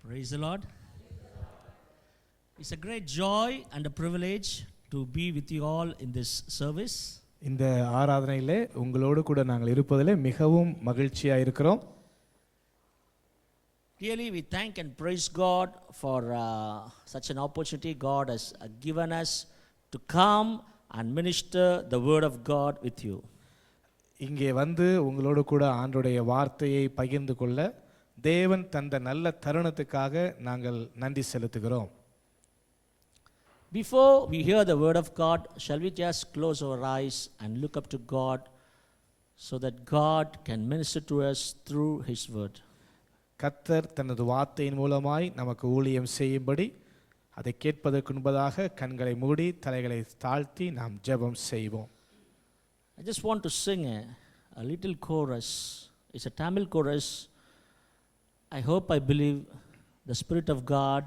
Praise the Lord. It's a great joy and a privilege to be with you all in this service. இந்த ஆராதனையிலே உங்களோடு கூட நாங்கள் இருப்பதிலே மிகவும் மகிழ்ச்சியாக இருக்கிறோம். Really we thank and praise God for such an opportunity God has given us to come and minister the word of God with you. இங்கே வந்து உங்களோடு கூட ஆண்டவருடைய வார்த்தையை பகிர்ந்து கொள்ள தேவன் தந்த நல்ல தருணத்துக்காக நாங்கள் நன்றி செலுத்துகிறோம். Before we hear the word of God, shall we just close our eyes and look up to God so that God can minister to us through his word. கர்த்தர் தனது வார்த்தையின் மூலமாய் நமக்கு ஊழியம் செய்யும்படி அதை கேட்பதற்கு முன்பதாக கண்களை மூடி தலைகளை தாழ்த்தி நாம் ஜெபம் செய்வோம். I just want to sing a little chorus. It's a Tamil chorus. I hope, I believe the Spirit of God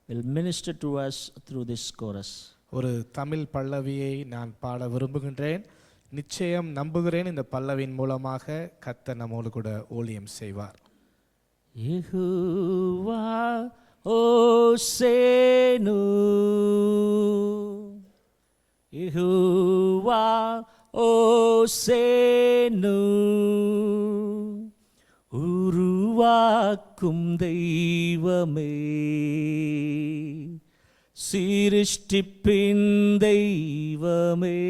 will minister to us through this chorus. ஒரு தமிழ் பல்லவியை நான் பாட விரும்புகின்றேன். நிச்சயம் நம்புகிறேன் இந்த பல்லவியின் மூலமாக கர்த்தர் நம்மோடு கூட ஊழியம் செய்வார். யெகோவா ஓசேனு, யெகோவா ஓசேனு, உருவாக்கும் தெய்வமே, சிருஷ்டிப்பின் தெய்வமே,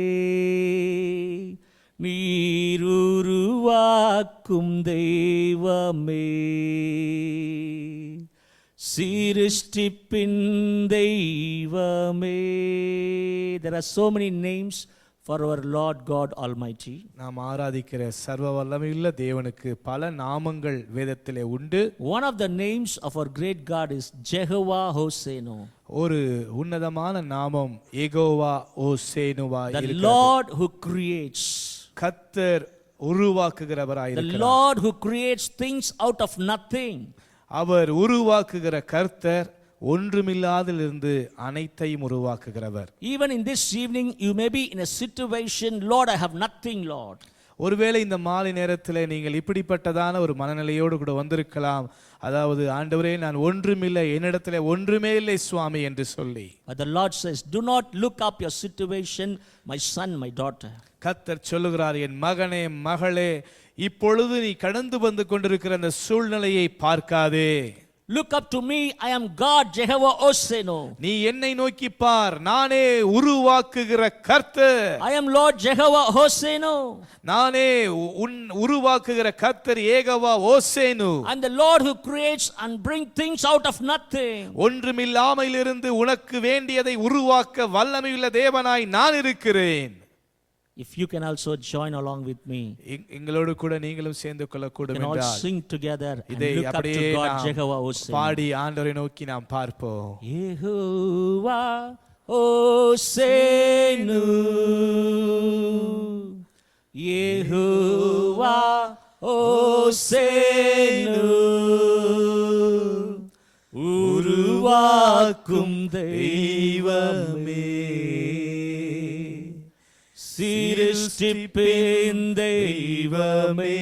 நீர் உருவாக்கும் தெய்வமே, சிருஷ்டிப்பின் தெய்வமே. There are so many names for our Lord God Almighty. நாம் ஆராதிக்கிற சர்வ வல்லமையுள்ள தேவனுக்கு பல நாமங்கள் வேதத்திலே உண்டு. One of the names of our great God is Jehovah Hosenu. ஒரு உன்னதமான நாமம் யெகோவா ஓசேனுவா இருக்கிறது. The Lord who creates. கர்த்தர் உருவாக்குகிறவராய் The இருக்கிறார். Lord who creates things out of nothing. அவர் உருவாக்குகிற கர்த்தர் ஒன்றுமில்லாதிலிருந்து அனைத்தையும் உருவாக்குகிறவர். Even in this evening you may be in a situation, Lord, I have nothing, Lord. ஒருவேளை இந்த மாலை நேரத்தில் நீங்கள் இப்படிப்பட்டதான ஒரு மனநிலையோடு கூட வந்திருக்கலாம். அதாவது ஆண்டவரே, நான் ஒன்றுமில்லை, என்னிடத்தில் ஒன்றுமே இல்லை சுவாமி என்று சொல்லி. But the Lord says, do not look up your situation, my son, my daughter. கர்த்தர் சொல்லுகிறார், என் மகனே மகளே, இப்பொழுது நீ கடந்து வந்து கொண்டிருக்கிற அந்த சூழ்நிலையை பார்க்காதே. Look up to me, I am God, Jehovah Hosenu. நீ என்னை நோக்கி பார், நானே உருவாக்குகிற கர்த்தர். I am Lord Jehovah Hosenu. நானே உருவாக்குகிற கர்த்தர் Jehovah ஓசேனு. I'm the Lord who creates and bring things out of nothing. ஒன்றுமில்லாமையிலிருந்து உனக்கு வேண்டியதை உருவாக்க வல்லமையுள்ள தேவனாய் நான் இருக்கிறேன். If you can also join along with me, எங்களோடு கூட நீங்களும் சேர்ந்து கொள்ளக்கூடும் என்றால் all sing together and look up to God, Jehovah Hosenu. பாடி ஆண்டவரை நோக்கி நாம் பார்ப்போம். யெகோவா ஓசேனு, யெகோவா ஓசேனு, உருவாக்கும் தெய்வமே, சிருஷ்டிப்பின் தெய்வமே,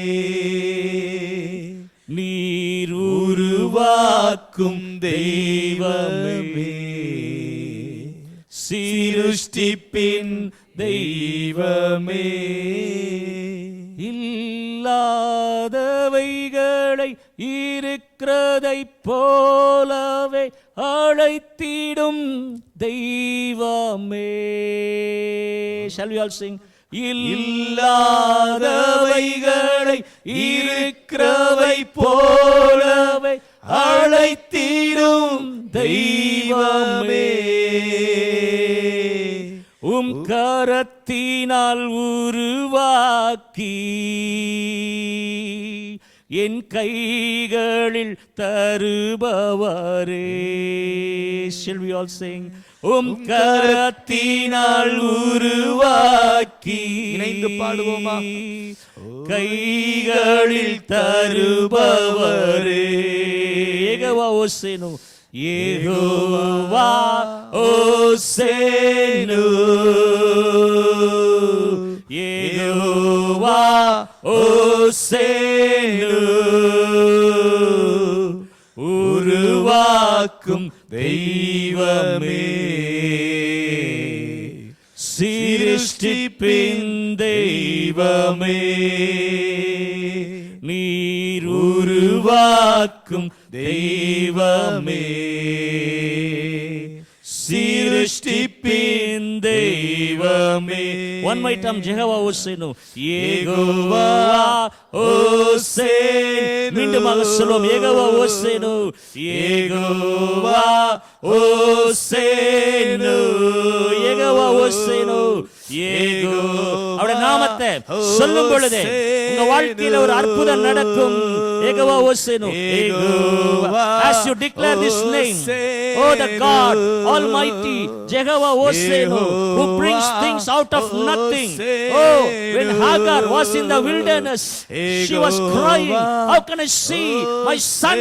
நீர் உருவாக்கும் தெய்வமே, சிருஷ்டிப்பின் தெய்வமே. இல்லாதவைகளை இருக்கிறதைப் போலவே அழைத்திடும் தெய்வமே. Shall we all sing? இல்லாதவைகளை இருக்கிறவை போலவே அழைத்திடும் தெய்வமே, உம் கரத்தினால் உருவாக்கி என் கைகளில் தருபவரே. Shall we all sing? உம் கரத்தினால் உருவாக்கி, இணைந்து பாடுவோமா? கைகளில் தருபவரே. யெகோவா ஓசேனு, யெகோவா ஓசேனு, யெகோவா ஓசேனு, உருவா உருவாக்கும் தெய்வமே, சிருஷ்டிப்பின் தெய்வமே, நீர் உருவாக்கும் தெய்வமே, சிருஷ்டிப்பின் தெய்வமே. One more time, Jehovah Hosseinu, Yehovah Hosseinu. மீண்டுமாக சொல்லுவோம், Yehovah Hosseinu, Yehovah Hosseinu, Yehovah Hosseinu, அவருடைய நாமத்தை சொல்லும் பொழுது உங்க வாழ்க்கையில ஒரு அற்புதம் நடக்கும். Yehovah Hosseinu, as you declare this name, oh the God Almighty, Jehovah Hosseinu, who brings things out of nothing. Oh, when Hagar was in the wilderness, she was crying, how can I see my son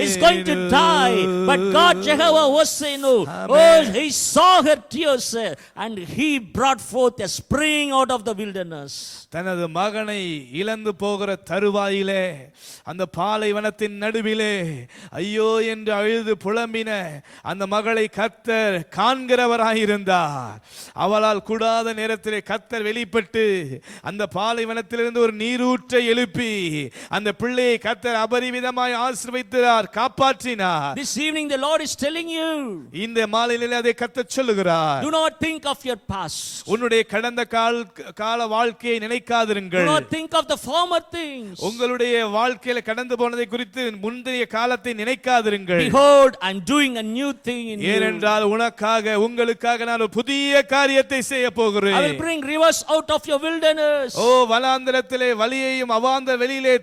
is going to die? But God Jehovah Hosseinu, oh, he saw her tears and he brought forth a spring out of the wilderness. தனது மகனை இழந்து போகிற தருவாயிலே, அந்த பாலைவனத்தின் நடுவிலே ஐயோ என்று அழுது புலம்பின அந்த மகளை கர்த்தர் காண்கிறவராயிருந்தார். அவளால் கூடாத நேரத்திலே கர்த்தர் வெளிப்பட்டு அந்த பாலைவனத்திலிருந்து ஒரு நீரூற்றை எழுப்பி அந்த பிள்ளையை கர்த்தர் அபரிவிதமாய் ஆசீர்வதித்தார், காப்பாற்றினார். This evening the Lord is telling you, இந்த மாலையிலே அதை கர்த்தர் சொல்லுகிறார். do not think of your past. உன்னுடைய கடந்த கால வாழ்க்கையை நினைக்காதிருங்கள். Do not think of the former things. உங்களுடைய வாழ்க்கையில கடந்து போனதை குறித்து முந்தைய காலத்தை நினைக்காதிருங்கள். Behold, I am doing a new thing in you. ஏனென்றால் உனக்காக உங்களுக்காக நான் ஒரு புதிய காரியத்தை செய்ய போகிறேன். I will bring rivers out of your wilderness. ஓ வனாந்தரத்திலே வழியையும் அவாந்தர வெளியிலே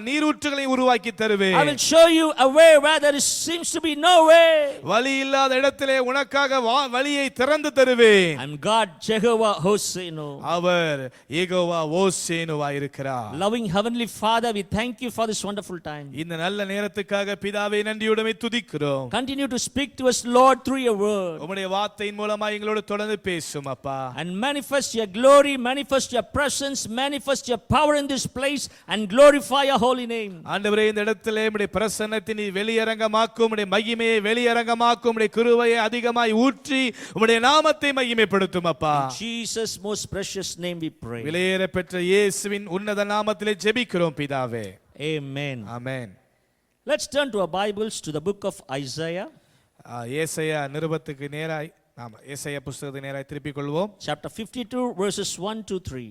நீரூற்றுகளை உருவாக்கி தருவேன். I will show you a way where there seems to be no way. வழி இல்லாத இடத்திலே உனக்காக வழியை திறந்து தருவேன். I am God Jehovah Hosseinu. அவர் யெகோவா ஹோசேனுவாய் இருக்கிறார். Loving heavenly Father, we thank you for this wonderful time. இந்த நல்ல நேரத்துக்காக பிதாவே நன்றியோடு துதிக்கிறோம். Continue to speak to us, Lord, through your word. உம்முடைய வார்த்தையின் மூலமா எங்களோடு தொடர்ந்து பேசும் அப்பா. And manifest your glory, manifest your presence, manifest your power in this place and glorify your holy name. ஆண்டவரே, இந்த இடத்திலே உம்முடைய பிரசன்னத்தை நீ வெளியரங்கமாக்கும், உம்முடைய மகிமையை வெளியரங்கமாக்கும், உம்முடைய கிருபையை அதிகமாய் ஊற்றி உம்முடைய நாமத்தை மகிமைப்படுத்தும் அப்பா. In Jesus' most precious name we pray. விலையேற பெற்ற இயேசுவின் உன்னத நாமத்திலே ஜெபிக்கிறோம் பிதாவே. Amen. Amen. Let's turn to our Bibles to the book of Isaiah. ஏசாயா நிருபத்துக்கு நேராய் நாம் ஏசாயா புத்தகத்தை நேராய் திருப்பிக் கொள்வோம். Chapter 52 verses 1 to 3.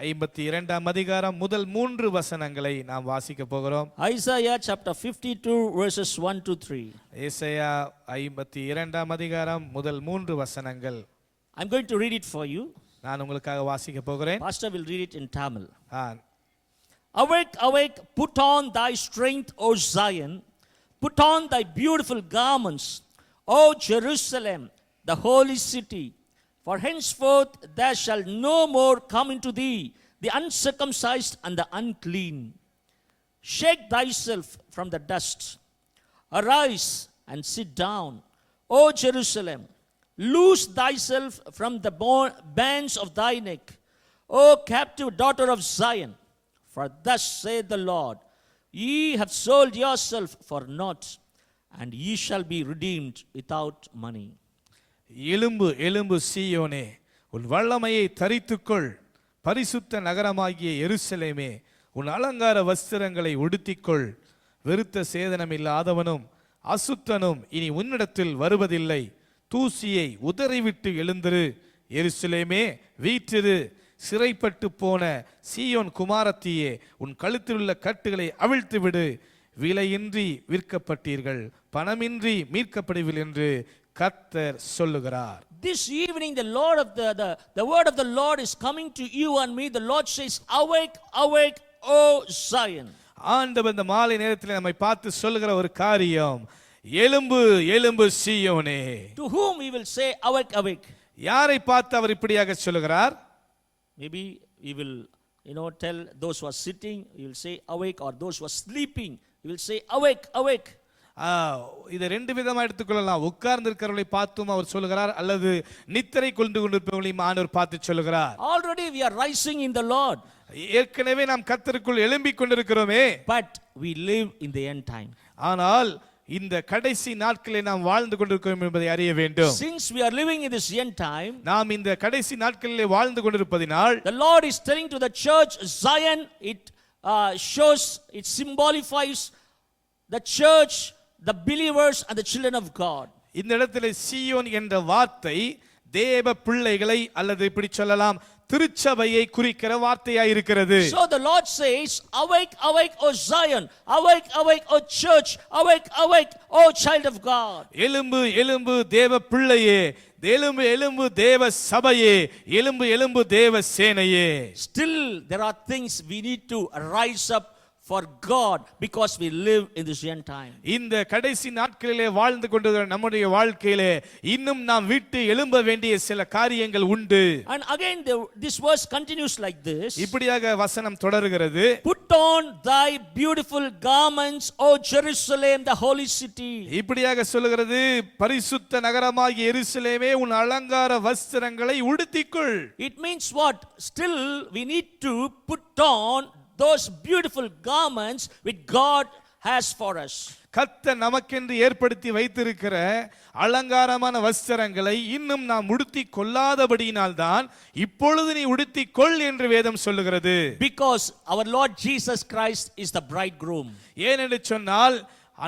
52ஆம் அதிகாரம் முதல் 3 வசனங்களை நாம் வாசிக்க போகிறோம். Isaiah chapter 52 verses 1 to 3. ஏசாயா 52ஆம் அதிகாரம் முதல் 3 வசனங்கள். I'm going to read it for you. நான் உங்களுக்காக வாசிக்க போகிறேன். Pastor will read it in Tamil. Awake, awake, put on thy strength, O Zion. Put on thy beautiful garments, O Jerusalem, the holy city. For henceforth there shall no more come into thee the uncircumcised and the unclean. Shake thyself from the dust. Arise and sit down, O Jerusalem. Loose thyself from the bands of thy neck, O captive daughter of Zion. For thus saith the Lord, ye have sold yourself for naught, and ye shall be redeemed without money. எழும்பு எழும்பு சீயோனே, உன் வல்லமையை தரித்துக்கொள். பரிசுத்த நகரமாகிய எருசலேமே, உன் அலங்கார வஸ்திரங்களை உடுத்திக்கொள். விருத்த சேதனமில்லாதவனும் அசுத்தனும் இனி உன்னிடத்தில் வருவதில்லை. தூசியை உதறிவிட்டு எழுந்திரு. எருசலேமே வீற்றிரு. சிறைப்பட்டு போன சீயோன் குமாரத்தியே, உன் கழுத்தில் உள்ள கட்டுகளை அவிழ்த்து விடு. விலையின்றி விற்கப்பட்டீர்கள், பணமின்றி மீட்கப்படுவீர்கள் என்று கர்த்தர் சொல்லுகிறார். This evening the word of the Lord is coming to you and me. The Lord says, awake, awake, O Zion. ஆண்டவர் இந்த மாலை நேரத்தில் நம்மை பார்த்து சொல்லுகிற ஒரு காரியம், எழும்பு எழும்பு சீயோனே. To whom he will say, awake, awake? யாரை பார்த்து அவர் இப்படியாக சொல்லுகிறார்? Maybe he will, tell those who are sitting, he will say awake, or those who are sleeping, he will say awake, awake. இதை ரெண்டு விதமா எடுத்துக்கொள்ளலாம். உட்கார்ந்து இருக்கிறவர்களை பார்த்தும் அவர் சொல்லுகிறார், அல்லது நித்திரை கொண்டு கொண்டிருப்பவர்களையும் ஆண்டவர் பார்த்து சொல்லுகிறார். Already we are rising in the Lord. ஏற்கனவே நாம் கர்த்தருக்குள் எழும்பிக் கொண்டிருக்கிறோமே. But we live in the end time. ஆனால் இந்த கடைசி நாட்களில் நாம் வாழ்ந்து கொண்டிருக்கிறோம் என்பதை அறிய வேண்டும். Since we are living in this end time, நாம் இந்த கடைசி நாட்களிலே வாழ்ந்து கொண்டிருப்பதினால் the Lord is telling to the church, Zion, it shows, it symbolifies the church, the believers and the children of God. இந்த இடத்திலே சீயோன் என்ற வார்த்தை தேவ பிள்ளைகளை அல்லது இப்படி சொல்லலாம் திருச்சபையை குறிக்கிற வார்த்தையாய் இருக்கிறது. So the Lord says, awake, awake, O Zion, awake, awake, O church, awake, awake, O child of God. எழும்பு எழும்பு தேவ பிள்ளையே, எழும்பு எழும்பு தேவ சபையே, எழும்பு எழும்பு தேவ சேனையே. Still there are things we need to rise up for God because we live in this end time. இந்த கடைசி நாட்களிலே வாழ்ந்து கொண்டிருக்கிற நம்முடைய வாழ்க்கையிலே இன்னும் நாம் விட்டு எழும்ப வேண்டிய சில காரியங்கள் உண்டு. And again this verse continues like this. இப்படியாக வசனம் தொடர்கிறது. Put on thy beautiful garments, O Jerusalem, the holy city. இப்படியாக சொல்லுகிறது, பரிசுத்த நகரமாகிய எருசலேமே உன் அலங்கார வஸ்திரங்களை உடுத்திக்கொள். It means what? Still we need to put on those beautiful garments which God has for us. கர்த்தர் நமக்கென்று ஏற்படுத்தி வைத்திருக்கிற அலங்காரமான வஸ்திரங்களை இன்னும் நாம் உடுத்தி கொள்ளாதபடியினால்தான் இப்பொழுது நீ உடுத்திக் கொள் என்று வேதம் சொல்லுகிறது. Because our Lord Jesus Christ is the bridegroom. ஏனென்று சொன்னால்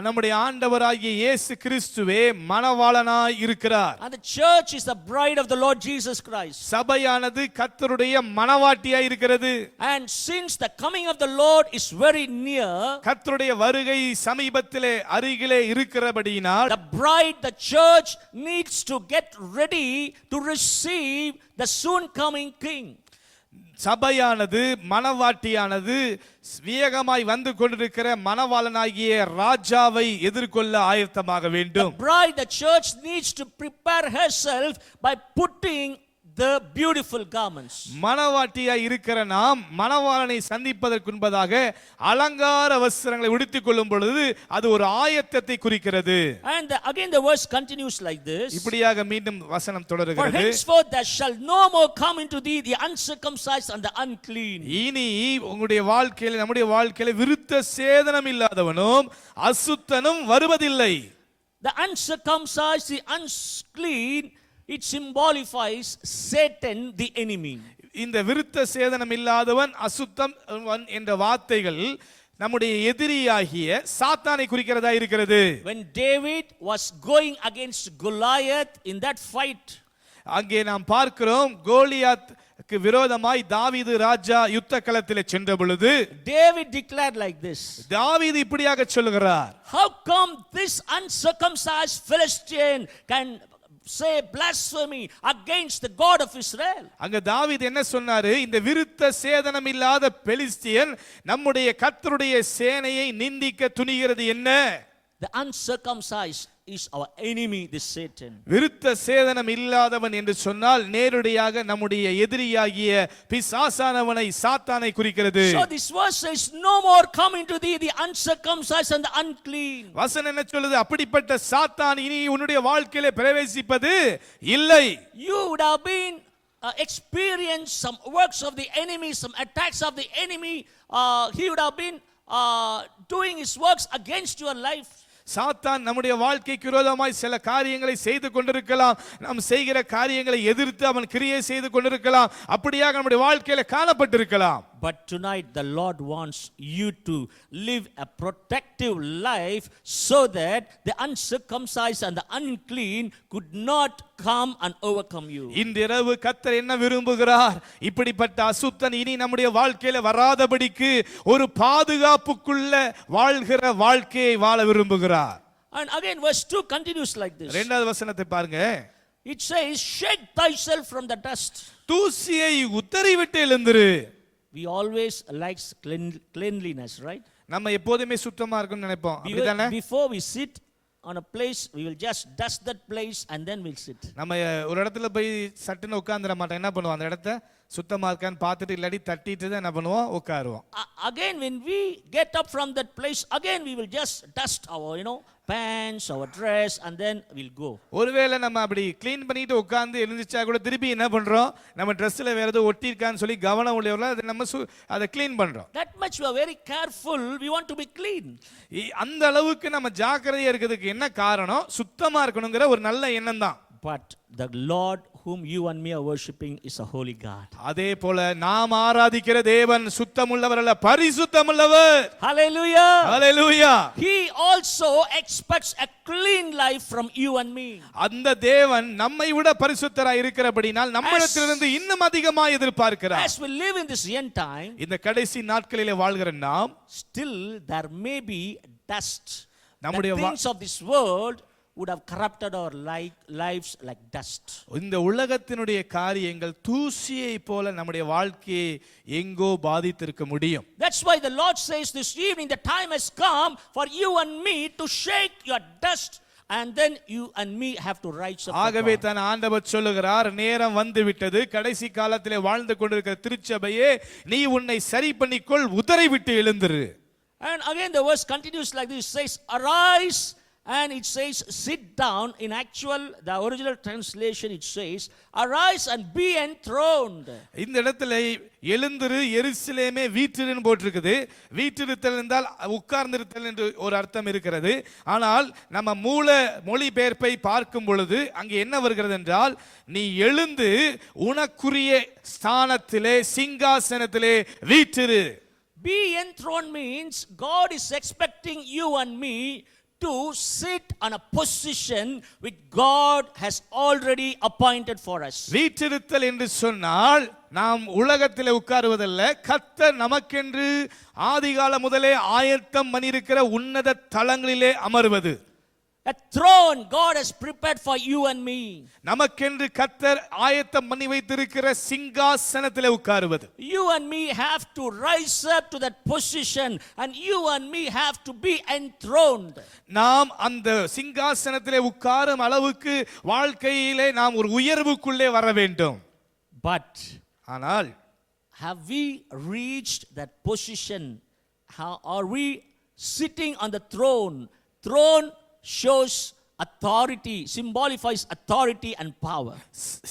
நம்முடைய ஆண்டவராகிய இயேசு கிறிஸ்துவே மணவாளனாய் இருக்கிறார். And the church is the bride of the Lord Jesus Christ. சபையானது கர்த்தருடைய மணவாட்டியாய் இருக்கிறது. And since the coming of the Lord is very near, கர்த்தருடைய வருகை சமீபத்திலே அருகிலே இருக்கிறபடியினால் the bride, the church needs to get ready to receive the soon coming king. சபையானது மணவாட்டியானது வேகமாய் வந்து கொண்டிருக்கிற மணவாளனாகிய ராஜாவை எதிர்கொள்ள ஆயத்தமாக வேண்டும். The bride, the church needs to prepare herself by putting the beautiful garments. மணவாட்டியாய் இருக்கிற நாம் மணவாளனை சந்திப்பதற்கு முன்பதாக அலங்கார வஸ்திரங்களை உடுத்திக் கொள்ளும் பொழுது அது ஒரு ஆயத்தத்தை குறிக்கிறது. And again the verse continues like this. இப்படியாக மீண்டும் வசனம் For தொடர்கிறது. henceforth there shall no more come into thee the uncircumcised and the unclean. இனி உங்களுடைய வாழ்க்கையில நம்முடைய வாழ்க்கையில விருத்த சேதனம் இல்லாதவனும் அசுத்தனும் வருவதில்லை. The uncircumcised, the unclean, it symbolifies Satan, the enemy. இந்த விருத்த சேதனம் இல்லாதவன் அசுத்தம் என்ற வார்த்தைகள் நம்முடைய எதிரியாகிய சாத்தானை குறிக்கிறதா இருக்கிறது. When David was going against Goliath in that fight, அங்கே நாம் பார்க்கிறோம் கோலியாத்துக்கு விரோதமாய் தாவீது ராஜா யுத்த களத்திலே சென்ற பொழுது David declared like this. தாவீது இப்படியாக சொல்லுகிறார், How come this uncircumcised Philistine can say blasphemy against the God of Israel? அங்க தாவீது என்ன சொன்னாரு, இந்த விருத்த சேதனம் இல்லாத பெலிஸ்தியன் நம்முடைய கர்த்தருடைய சேனையை நிந்திக்க துணிகிறது என்ன? The uncircumcised is our enemy, this Satan. விருத்த சேதனம் இல்லாதவன் என்று சொன்னால் நேரடியாக நம்முடைய எதிரியாகிய பிசாசானவனை சாத்தானை குறிக்கிறது. So this verse says, no more come into thee the uncircumcised and the unclean. வசனம் என்ன சொல்லுது, அப்படிப்பட்ட சாத்தான் இனி உன்னுடைய வாழ்க்கையிலே பிரவேசிப்பது இல்லை. You would have been experienced some works of the enemy, some attacks of the enemy. He would have been doing his works against your life. சாத்தான் நம்முடைய வாழ்க்கைக்கு விரோதமாய் சில காரியங்களை செய்து கொண்டிருக்கலாம். நாம் செய்கிற காரியங்களை எதிர்த்து அவன் கிரியை செய்து கொண்டிருக்கலாம். அப்படியாக நம்முடைய வாழ்க்கையில காணப்பட்டிருக்கலாம். But tonight the Lord wants you to live a protective life so that the uncircumcised and the unclean could not come and overcome you. இன்றிரவு கர்த்தர் என்ன விரும்புகிறார், இப்படிப்பட்ட அசுத்தன் இனி நம்முடைய வாழ்க்கையில வராதபடிக்கு ஒரு பாதுகாப்புக்குள்ள வாழ்கிற வாழ்க்கையை வாழ விரும்புகிறார். And again verse 2 continues like this. இரண்டாவது வசனத்தை பாருங்க. It says, shake thyself from the dust. தூசியை உத்தறிவிட்டு எழுந்திரு. We always likes cleanliness, right? நம்ம எப்போதுமே சுத்தமா இருக்கணும்னு நினைப்போம். அப்படிதானே? Before we sit on a place, we will just dust that place and then we'll sit. நம்ம ஒரு இடத்துல போய் சட்டுன்னு உட்கார்ந்துட மாட்டோம். என்ன பண்ணுவோம், அந்த இடத்த சுத்தமா இருக்கான்னு பார்த்துட்டு இல்லாட்டி தட்டிட்டு தான் என்ன பண்ணுவோம், உட்காருவோம். Again when we get up from that place, again we will just dust our pants, our dress, and then we'll go. ஒருவேளை நம்ம அப்படி க்ளீன் பண்ணிட்டு உட்கார்ந்து எழுந்திருச்சா கூட திருப்பி என்ன பண்றோம், நம்ம ட்ரெஸ்ல வேற ஏதோ ஒட்டி இருக்கான்னு சொல்லி கவனம் உள்ளவர்களா அதை நம்ம அதை க்ளீன் பண்றோம். That much we are very careful. We want to be clean. அந்த அளவுக்கு நம்ம ஜாக்கிரதையா இருக்கிறதுக்கு என்ன காரணம், சுத்தமா இருக்கணுங்கிற ஒரு நல்ல எண்ணம் தான். But the Lord whom you and me are worshiping is a holy God. அதே போல நாம் ஆராதிக்கிற தேவன் சுத்தமுள்ளவர் அல்ல, பரிசுத்தமுள்ளவர். Hallelujah. Hallelujah. He also expects a clean life from you and me. அந்த தேவன் நம்மை விட பரிசுத்தராய் இருக்கிறபடியால் நம்மிடத்திலிருந்து இன்னும் அதிகமாக எதிர்பார்க்கிறார். As we live in this end time, இந்த கடைசி நாட்களிலே வாழ்கிற நாம், still there may be dust. நம்முடைய The things of this world would have corrupted our lives like dust. இந்த உலகத்தினுடைய காரியங்கள் தூசியை போல நம்முடைய வாழ்க்கையை எங்கோ பாதித்திருக்க முடியும். That's why the Lord says this evening the time has come for you and me to shake your dust, and then you and me have to rise up. ஆகவே தான் ஆண்டவர் சொல்லுகிறார், நேரம் வந்து விட்டது, கடைசி காலத்திலே வாழ்ந்து கொண்டிருக்கிற திருச்சபையே நீ உன்னை சரி பண்ணிக்கொள், உதரை விட்டு எழுந்திரு. And again the verse continues like this, says arise, and it says sit down. In actual the original translation it says arise and be enthroned. இந்த இடத்துல எழுந்திரு எருசலேமே வீற்றிருன்னு போட்டிருக்குது. வீற்றிருத்தல் என்றால் உட்கார்ந்திருத்தல் என்று ஒரு அர்த்தம் இருக்கிறது. ஆனால் நம்ம மூல மொழிபெயர்ப்பை பார்க்கும் பொழுது அங்கே என்ன வருகிறது என்றால், நீ எழுந்து உனக்குரிய ஸ்தானத்திலே சிங்காசனத்திலே வீற்றிரு. Be enthroned means God is expecting you and me to sit on a position which God has already appointed for us. வீற்றிருத்தல் என்று சொன்னால் நாம் உலகத்திலே உட்காருவதல்ல, கர்த்தர் நமக்கென்று ஆதிகால முதலே ஆயத்தம் பண்ணியிருக்கிற உன்னத தலங்களிலே அமர்வது. A throne God has prepared for you and me. நமக்கென்று கர்த்தர் ஆயத்தம் பண்ணி வைத்திருக்கிற சிங்காசனத்திலே உட்காருவது. You and me have to rise up to that position, and you and me have to be enthroned. நாம் அந்த சிங்காசனத்திலே உட்காரும் அளவுக்கு வாழ்க்கையிலே நாம் ஒரு உயர்வுக்குள்ளே வர வேண்டும். But ஆனால் have we reached that position? How are we sitting on the throne? Throne shows authority, symbolifies authority and power.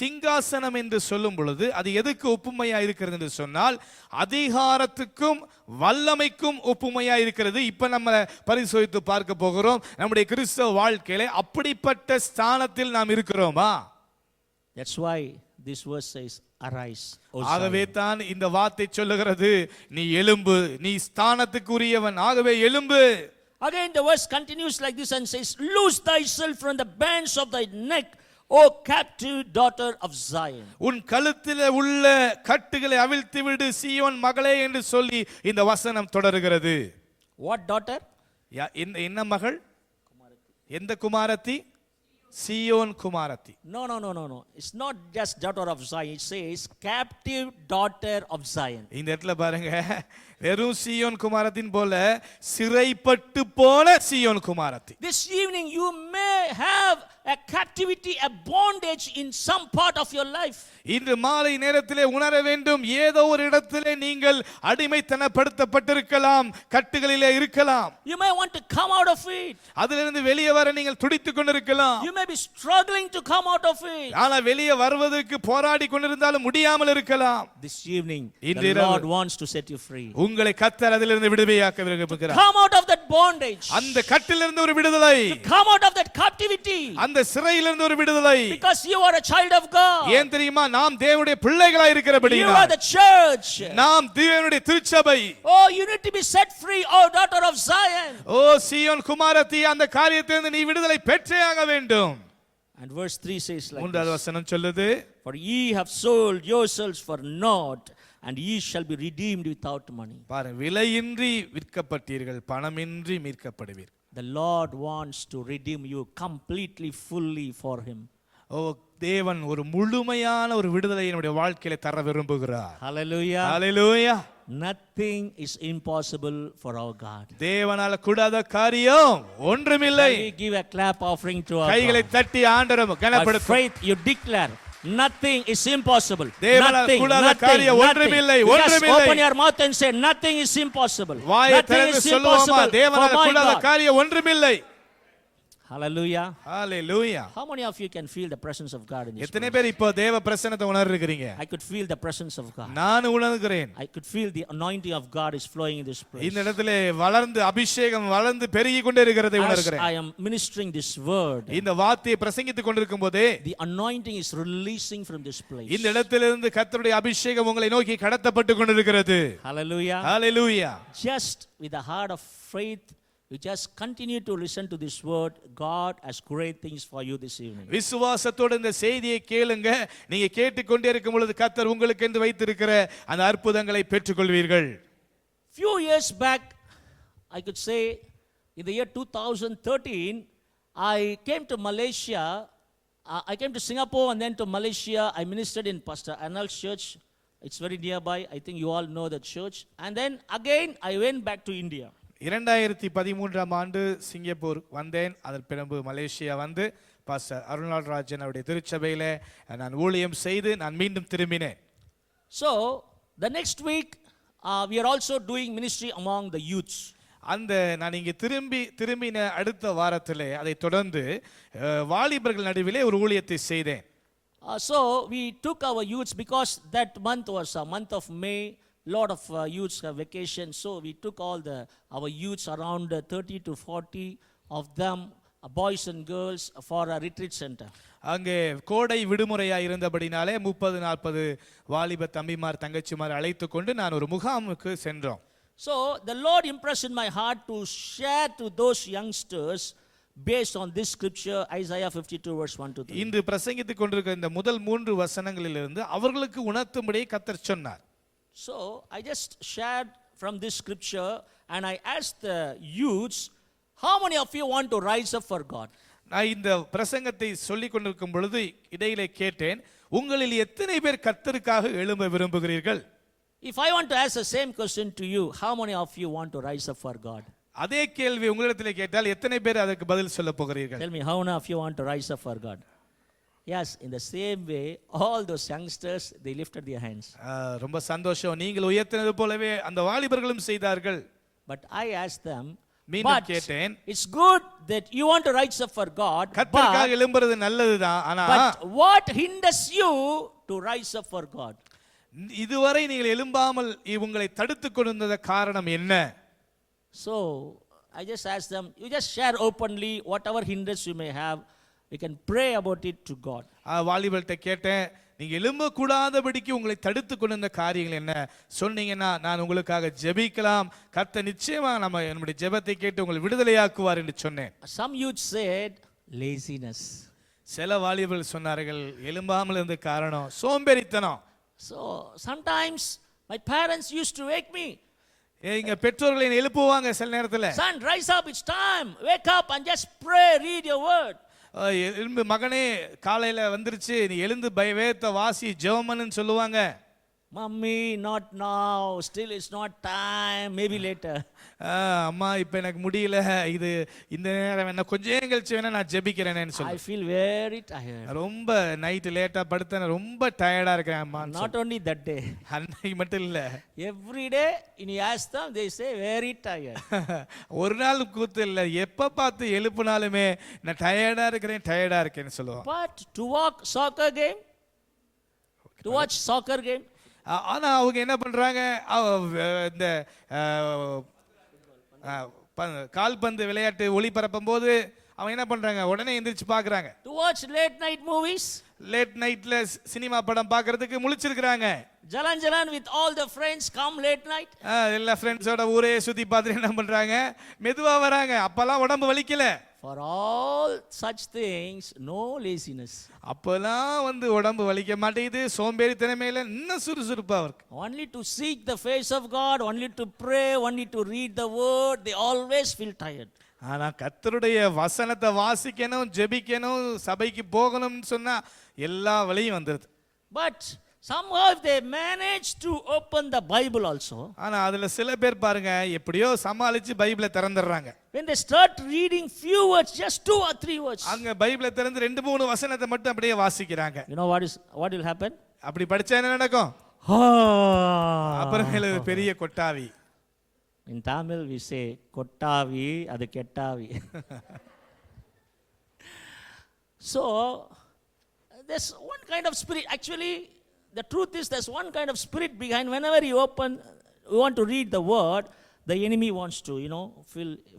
சிங்காசனம் என்று சொல்லும் பொழுது அது எதுக்கு ஒப்புமையா இருக்கிறது என்று சொன்னால், அதிகாரத்துக்கும் வல்லமைக்கும் ஒப்புமையா இருக்கிறது. இப்ப நம்ம பரிசோதித்து பார்க்க போகிறோம், நம்முடைய கிறிஸ்தவ வாழ்க்கையிலே அப்படிப்பட்ட ஸ்தானத்தில் நாம் இருக்கிறோமா? That's why this verse says arise. ஆகவே தான் இந்த வார்த்தை சொல்லுகிறது, நீ எழும்பு, நீ ஸ்தானத்துக்குரியவன், ஆகவே எழும்பு. Again the verse continues like this and says, loose thyself from the bands of thy neck, O captive daughter of Zion. உன் கழுத்திலே உள்ள கட்டுகளை அவிழ்த்து விடு சீயோன் மகளே என்று சொல்லி இந்த வசனம் தொடர்கிறது. What daughter? என்ன மகள்? எந்த குமாரத்தி? சீயோன் குமாரத்தி. No. It's not just daughter of Zion. It says captive daughter of Zion. இந்த இடத்துல பாருங்க, வெறும் சீயோன் குமாரத்தின் போல சிறைப்பட்டு போன சீயோன் குமாரத்தி. This evening you may have a captivity, a bondage in some part of your life. இன்று மாலை நேரத்திலே உணர வேண்டும், ஏதோ ஒரு இடத்திலே நீங்கள் அடிமைத்தனப்படுத்தப்பட்டிருக்கலாம், கட்டுகளிலே இருக்கலாம். You may want to come out of it. அதிலிருந்து வெளியே வர நீங்கள் துடித்துக் கொண்டிருக்கலாம். You may be struggling to come out of it. ஆனால் வெளியே வருவதற்கு போராடி கொண்டிருந்தாலும் முடியாமல் இருக்கலாம். This evening the Lord wants to set you free. உங்களை கர்த்தர் அதிலிருந்து விடுதலையாக்க விரும்புகிறார். Come out of that bondage. அந்த கட்டிலிருந்து ஒரு விடுதலை. Come out of that captivity. அந்த சிறையிலிருந்து ஒரு விடுதலை. Because you are a child of God. ஏன் தெரியுமா? நாம் தேவனுடைய பிள்ளைகளாய் இருக்கிறபடியால். You are the church. நாம் தேவனுடைய திருச்சபை. Oh, you need to be set free, oh daughter of Zion. ஓ சீயோன் குமாரத்தி, அந்த காரியத்திலிருந்து நீ விடுதலை பெற்றே ஆக வேண்டும். And verse 3 says like மூன்றாவது this, வசனம் சொல்லுது, for ye have sold yourselves for naught, and ye shall be redeemed without money. பாருங்க, விலையின்றி விற்கப்பட்டீர்கள், பணமின்றி மீட்கப்படுவீர்கள். The Lord wants to redeem you completely, fully for him. ஓ தேவன் ஒரு முழுமையான ஒரு விடுதலை நம்முடைய வாழ்க்கையில தர விரும்புகிறார். Hallelujah. Hallelujah. Nothing is impossible for our God. தேவனால கூடாத காரியம் ஒன்றுமில்லை. We give a clap offering to our கைகளை God. தட்டி ஆண்டவரை By கனப்படுத்து. faith you declare nothing is impossible. தேவனால கூடாத காரியம் ஒன்றுமில்லை, ஒன்றுமில்லை. Open your mouth and say nothing is impossible. வாயை Nothing திறந்து is சொல்லுவோமா, impossible for தேவனால my கூடாத God. காரியம் ஒன்றுமில்லை. Hallelujah. Hallelujah. How many of you can feel the presence of God in this எத்தனை place? பேர் இப்போ தேவ பிரசன்னத்தை உணர்றீங்க? I could feel the presence of God. நான் உணர்கிறேன். I could feel the anointing of God is flowing in this place. இந்த இடத்திலே வளர்ந்து அபிஷேகம் வளர்ந்து பெருகி கொண்டே இருக்கிறதை As உணர்கிறேன். I am ministering this word, இந்த வார்த்தையை பிரசங்கித்துக் கொண்டிருக்கும் போதே the anointing is releasing from this place. இந்த இடத்திலிருந்து கர்த்தருடைய அபிஷேகம் உங்களை நோக்கி கடத்தப்பட்டு கொண்டிருக்கிறது. Hallelujah. Hallelujah. Just with a heart of faith, you just continue to listen to this word. God has great things for you this evening. விசுவாசத்தோடு இந்த செய்தியை கேளுங்க. நீங்க கேட்டுக்கொண்டே இருக்கும் பொழுது கர்த்தர் உங்களுக்கு என்று வைத்திருக்கிற அந்த அற்புதங்களை பெற்றுக்கொள்வீர்கள். Few years back, I could say in the year 2013, I came to Malaysia. I came to Singapore and then to Malaysia. I ministered in Pastor Arnold's church. It's very nearby. I think you all know that church. And then again, I went back to India. 2013ஆம் ஆண்டு Singapore வந்தேன். அதன் பிறகு Malaysia வந்து pastor அருள்நாள்ராஜன் அவருடைய திருச்சபையிலே நான் ஊழியம் செய்து நான் மீண்டும் திரும்பினேன். So the next week, we are also doing ministry among the youths. அந்த நான் இங்கே திரும்பின அடுத்த வாரத்திலே அதை தொடர்ந்து வாலிபர்கள் நடுவிலே ஒரு ஊழியத்தை செய்தேன். So we took our youths because that month was a month of May. Lot of youths have vacation, so we took all our youths around 30 to 40 of them, boys and girls, for a retreat center. அங்கே கோடை விடுமுறையாக இருந்தபடினாலே 30-40 வாலிப தம்பிமார் தங்கச்சிமார் அழைத்து கொண்டு நான் ஒரு முகாமுக்கு சென்றோம். So the Lord impressed in my heart to share to those youngsters based on this scripture, Isaiah 52 verse 1 to 3. இன்று பிரசங்கித்துக் கொண்டிருக்கிற இந்த முதல் 3 வசனங்களிலிருந்து அவர்களுக்கு உணர்த்தும்படி கர்த்தர் சொன்னார். So I just shared from this scripture and I asked the youths, how many of you want to rise up for God? நான் இந்த பிரசங்கத்தை சொல்லிக் கொண்டிருக்கும் பொழுது இடையிலே கேட்டேன், உங்களில் எத்தனை பேர் கர்த்தருக்காக எழும்ப விரும்புகிறீர்கள்? If I want to ask the same question to you, how many of you want to rise up for God? அதே கேள்வி உங்களிடத்தில் கேட்டால் எத்தனை பேர் அதற்கு பதில் சொல்ல போகிறீர்கள்? Tell me, how many of you want to rise up for God? Yes, in the same way, all those youngsters, they lifted their hands. ரொம்ப சந்தோஷம். நீங்கள் உயர்த்தினது போலவே அந்த வாலிபர்களும் செய்தார்கள். But I asked them, மீண்டும் கேட்டேன், it's good that you want to rise up for God, கர்த்தருக்காக எழும்புறது நல்லதுதான், ஆனா but what hinders you to rise up for God? இதுவரை நீங்கள் எழும்பாமல் உங்களை தடுத்துக் கொண்டிருந்த காரணம் என்ன? So I just asked them, you just share openly whatever hindrance you may have. We can pray about it to God. வாலிபர்கிட்ட கேட்டேன், நீங்க எழும்ப கூடாதபடிக்கு உங்களை தடுத்து கொண்டிருந்த காரியங்கள் என்ன சொன்னீங்கன்னா நான் உங்களுக்காக ஜெபிக்கலாம், கர்த்தர் நிச்சயமா நம்முடைய ஜெபத்தை கேட்டு உங்களை விடுதலையாக்குவார் என்று சொன்னேன். Some youth said laziness. சில வாலிபர்கள் சொன்னார்கள் எழும்பாமல் இருந்த காரணம் சோம்பேறித்தனம். So sometimes my parents used to wake me. எங்க பெற்றோர்களை எழுப்புவாங்க சில நேரத்துல. Son, rise up, it's time. Wake up and just pray, read your word. எழும்பு மகனே, காலையில வந்துருச்சு, நீ எழுந்து வேதத்தை வாசி ஜெபம்னு சொல்லுவாங்க. Mummy, not now, still it's not time, maybe later. அம்மா இப்ப எனக்கு முடியல, இது இந்த நேரம் என்ன கொஞ்ச நேரம் கழிச்சு வேணா நான் ஜெபிக்கிறேன்னு சொல்லுவேன். I feel very tired. ரொம்ப நைட் லேட்டா படுத்தேன், ரொம்ப டயர்டா இருக்கேன் அம்மா. Not only that day, அன்னைக்கு மட்டும் இல்ல, every day when you ask them, they say very tired. ஒரு நாள் கூத்து இல்ல, எப்ப பார்த்து எழுப்புனாலுமே நான் டயர்டா இருக்கேன்னு சொல்லுவான். But to watch soccer game, ஆனா அவங்க என்ன பண்றாங்க, இந்த கால்பந்து விளையாட்டு ஒளிபரப்பும் போது அவங்க என்ன பண்றாங்க, உடனே எந்திரிச்சு பாக்குறாங்க. to watch late night movies, late நைட்ல சினிமா படம் பார்க்கிறதுக்கு முழிச்சிருக்காங்க. jalan with all the friends, come late night. எல்லா ஃப்ரெண்ட்ஸோட ஊரே சுத்தி பார்த்துட்டு என்ன பண்றாங்க, மெதுவா வராங்க. அப்பெல்லாம் உடம்பு வலிக்கல. For all such things, no laziness. அப்பெல்லாம் உடம்பு வலிக்க மாட்டேங்குது, சோம்பேறித்தனமே இல்லை, இன்னும் சுறுசுறுப்பா இருக்கு. Only to seek the face of God, only to pray, only to read the word, they always feel tired. ஆனா கர்த்தருடைய வசனத்தை வாசிக்கணும், ஜெபிக்கணும், சபைக்கு போகணும்னு சொன்னா எல்லா வழியும் வந்துருது. But somehow if they manage to open the Bible also, ஆனா அதுல சில பேர் பாருங்க எப்படியோ சமாளிச்சு பைபிளை திறந்துடுறாங்க. when they start reading few words, just 2 or 3 words, அங்க பைபிளை திறந்து 2-3 வசனத்தை மட்டும் அப்படியே வாசிக்கிறாங்க. you know what will happen? அப்படி படிச்சா என்ன நடக்கும்? அப்புறமேல பெரிய கொட்டாவி. In Tamil we say kottavi, adu kettavi. So, there's one kind of spirit. Actually, the truth is there's one kind of spirit behind. Whenever you want to read the word, the enemy wants to,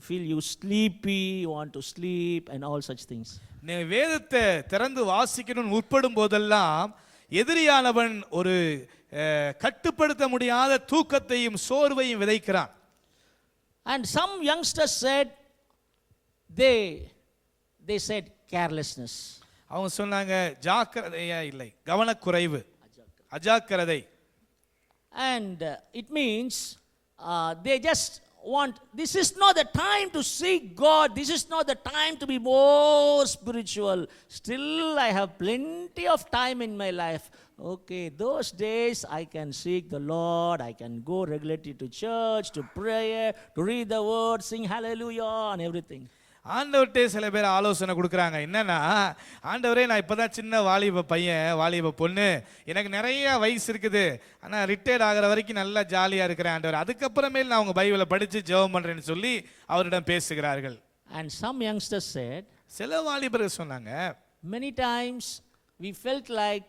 feel you sleepy, you want to sleep and all such things. நீ வேதத்தை திறந்து வாசிக்கணும்னு உட்படும் போதெல்லாம் எதிரியானவன் ஒரு கட்டுப்படுத்த முடியாத தூக்கத்தையும் சோர்வையும் விதைக்கிறான். And some youngsters said, they said carelessness. அவங்க சொன்னாங்க ஜாக்கிரதையா இல்லை, கவனக்குறைவு, அஜாக்கிரதை. And it means they just want, this is not the time to seek God, this is not the time to be more spiritual. Still I have plenty of time in my life. Okay, those days I can seek the Lord, I can go regularly to church, to prayer, to read the word, sing hallelujah and everything. ஆண்டவர்கிட்ட சில பேர் ஆலோசனை கொடுக்குறாங்க. என்னன்னா, ஆண்டவரே நான் இப்போதான் சின்ன வாலிப பையன், வாலிப பொண்ணு, எனக்கு நிறைய வயசு இருக்குது, ஆனால் ரிட்டையர்ட் ஆகிற வரைக்கும் நல்லா ஜாலியாக இருக்கிறேன் ஆண்டவர், அதுக்கப்புறமேல் நான் உங்கள் பைபிளை படித்து ஜெபம் பண்ணுறேன்னு சொல்லி அவரிடம் பேசுகிறார்கள். And some youngsters said, சில வாலிபர்கள் சொன்னாங்க, many times we felt like,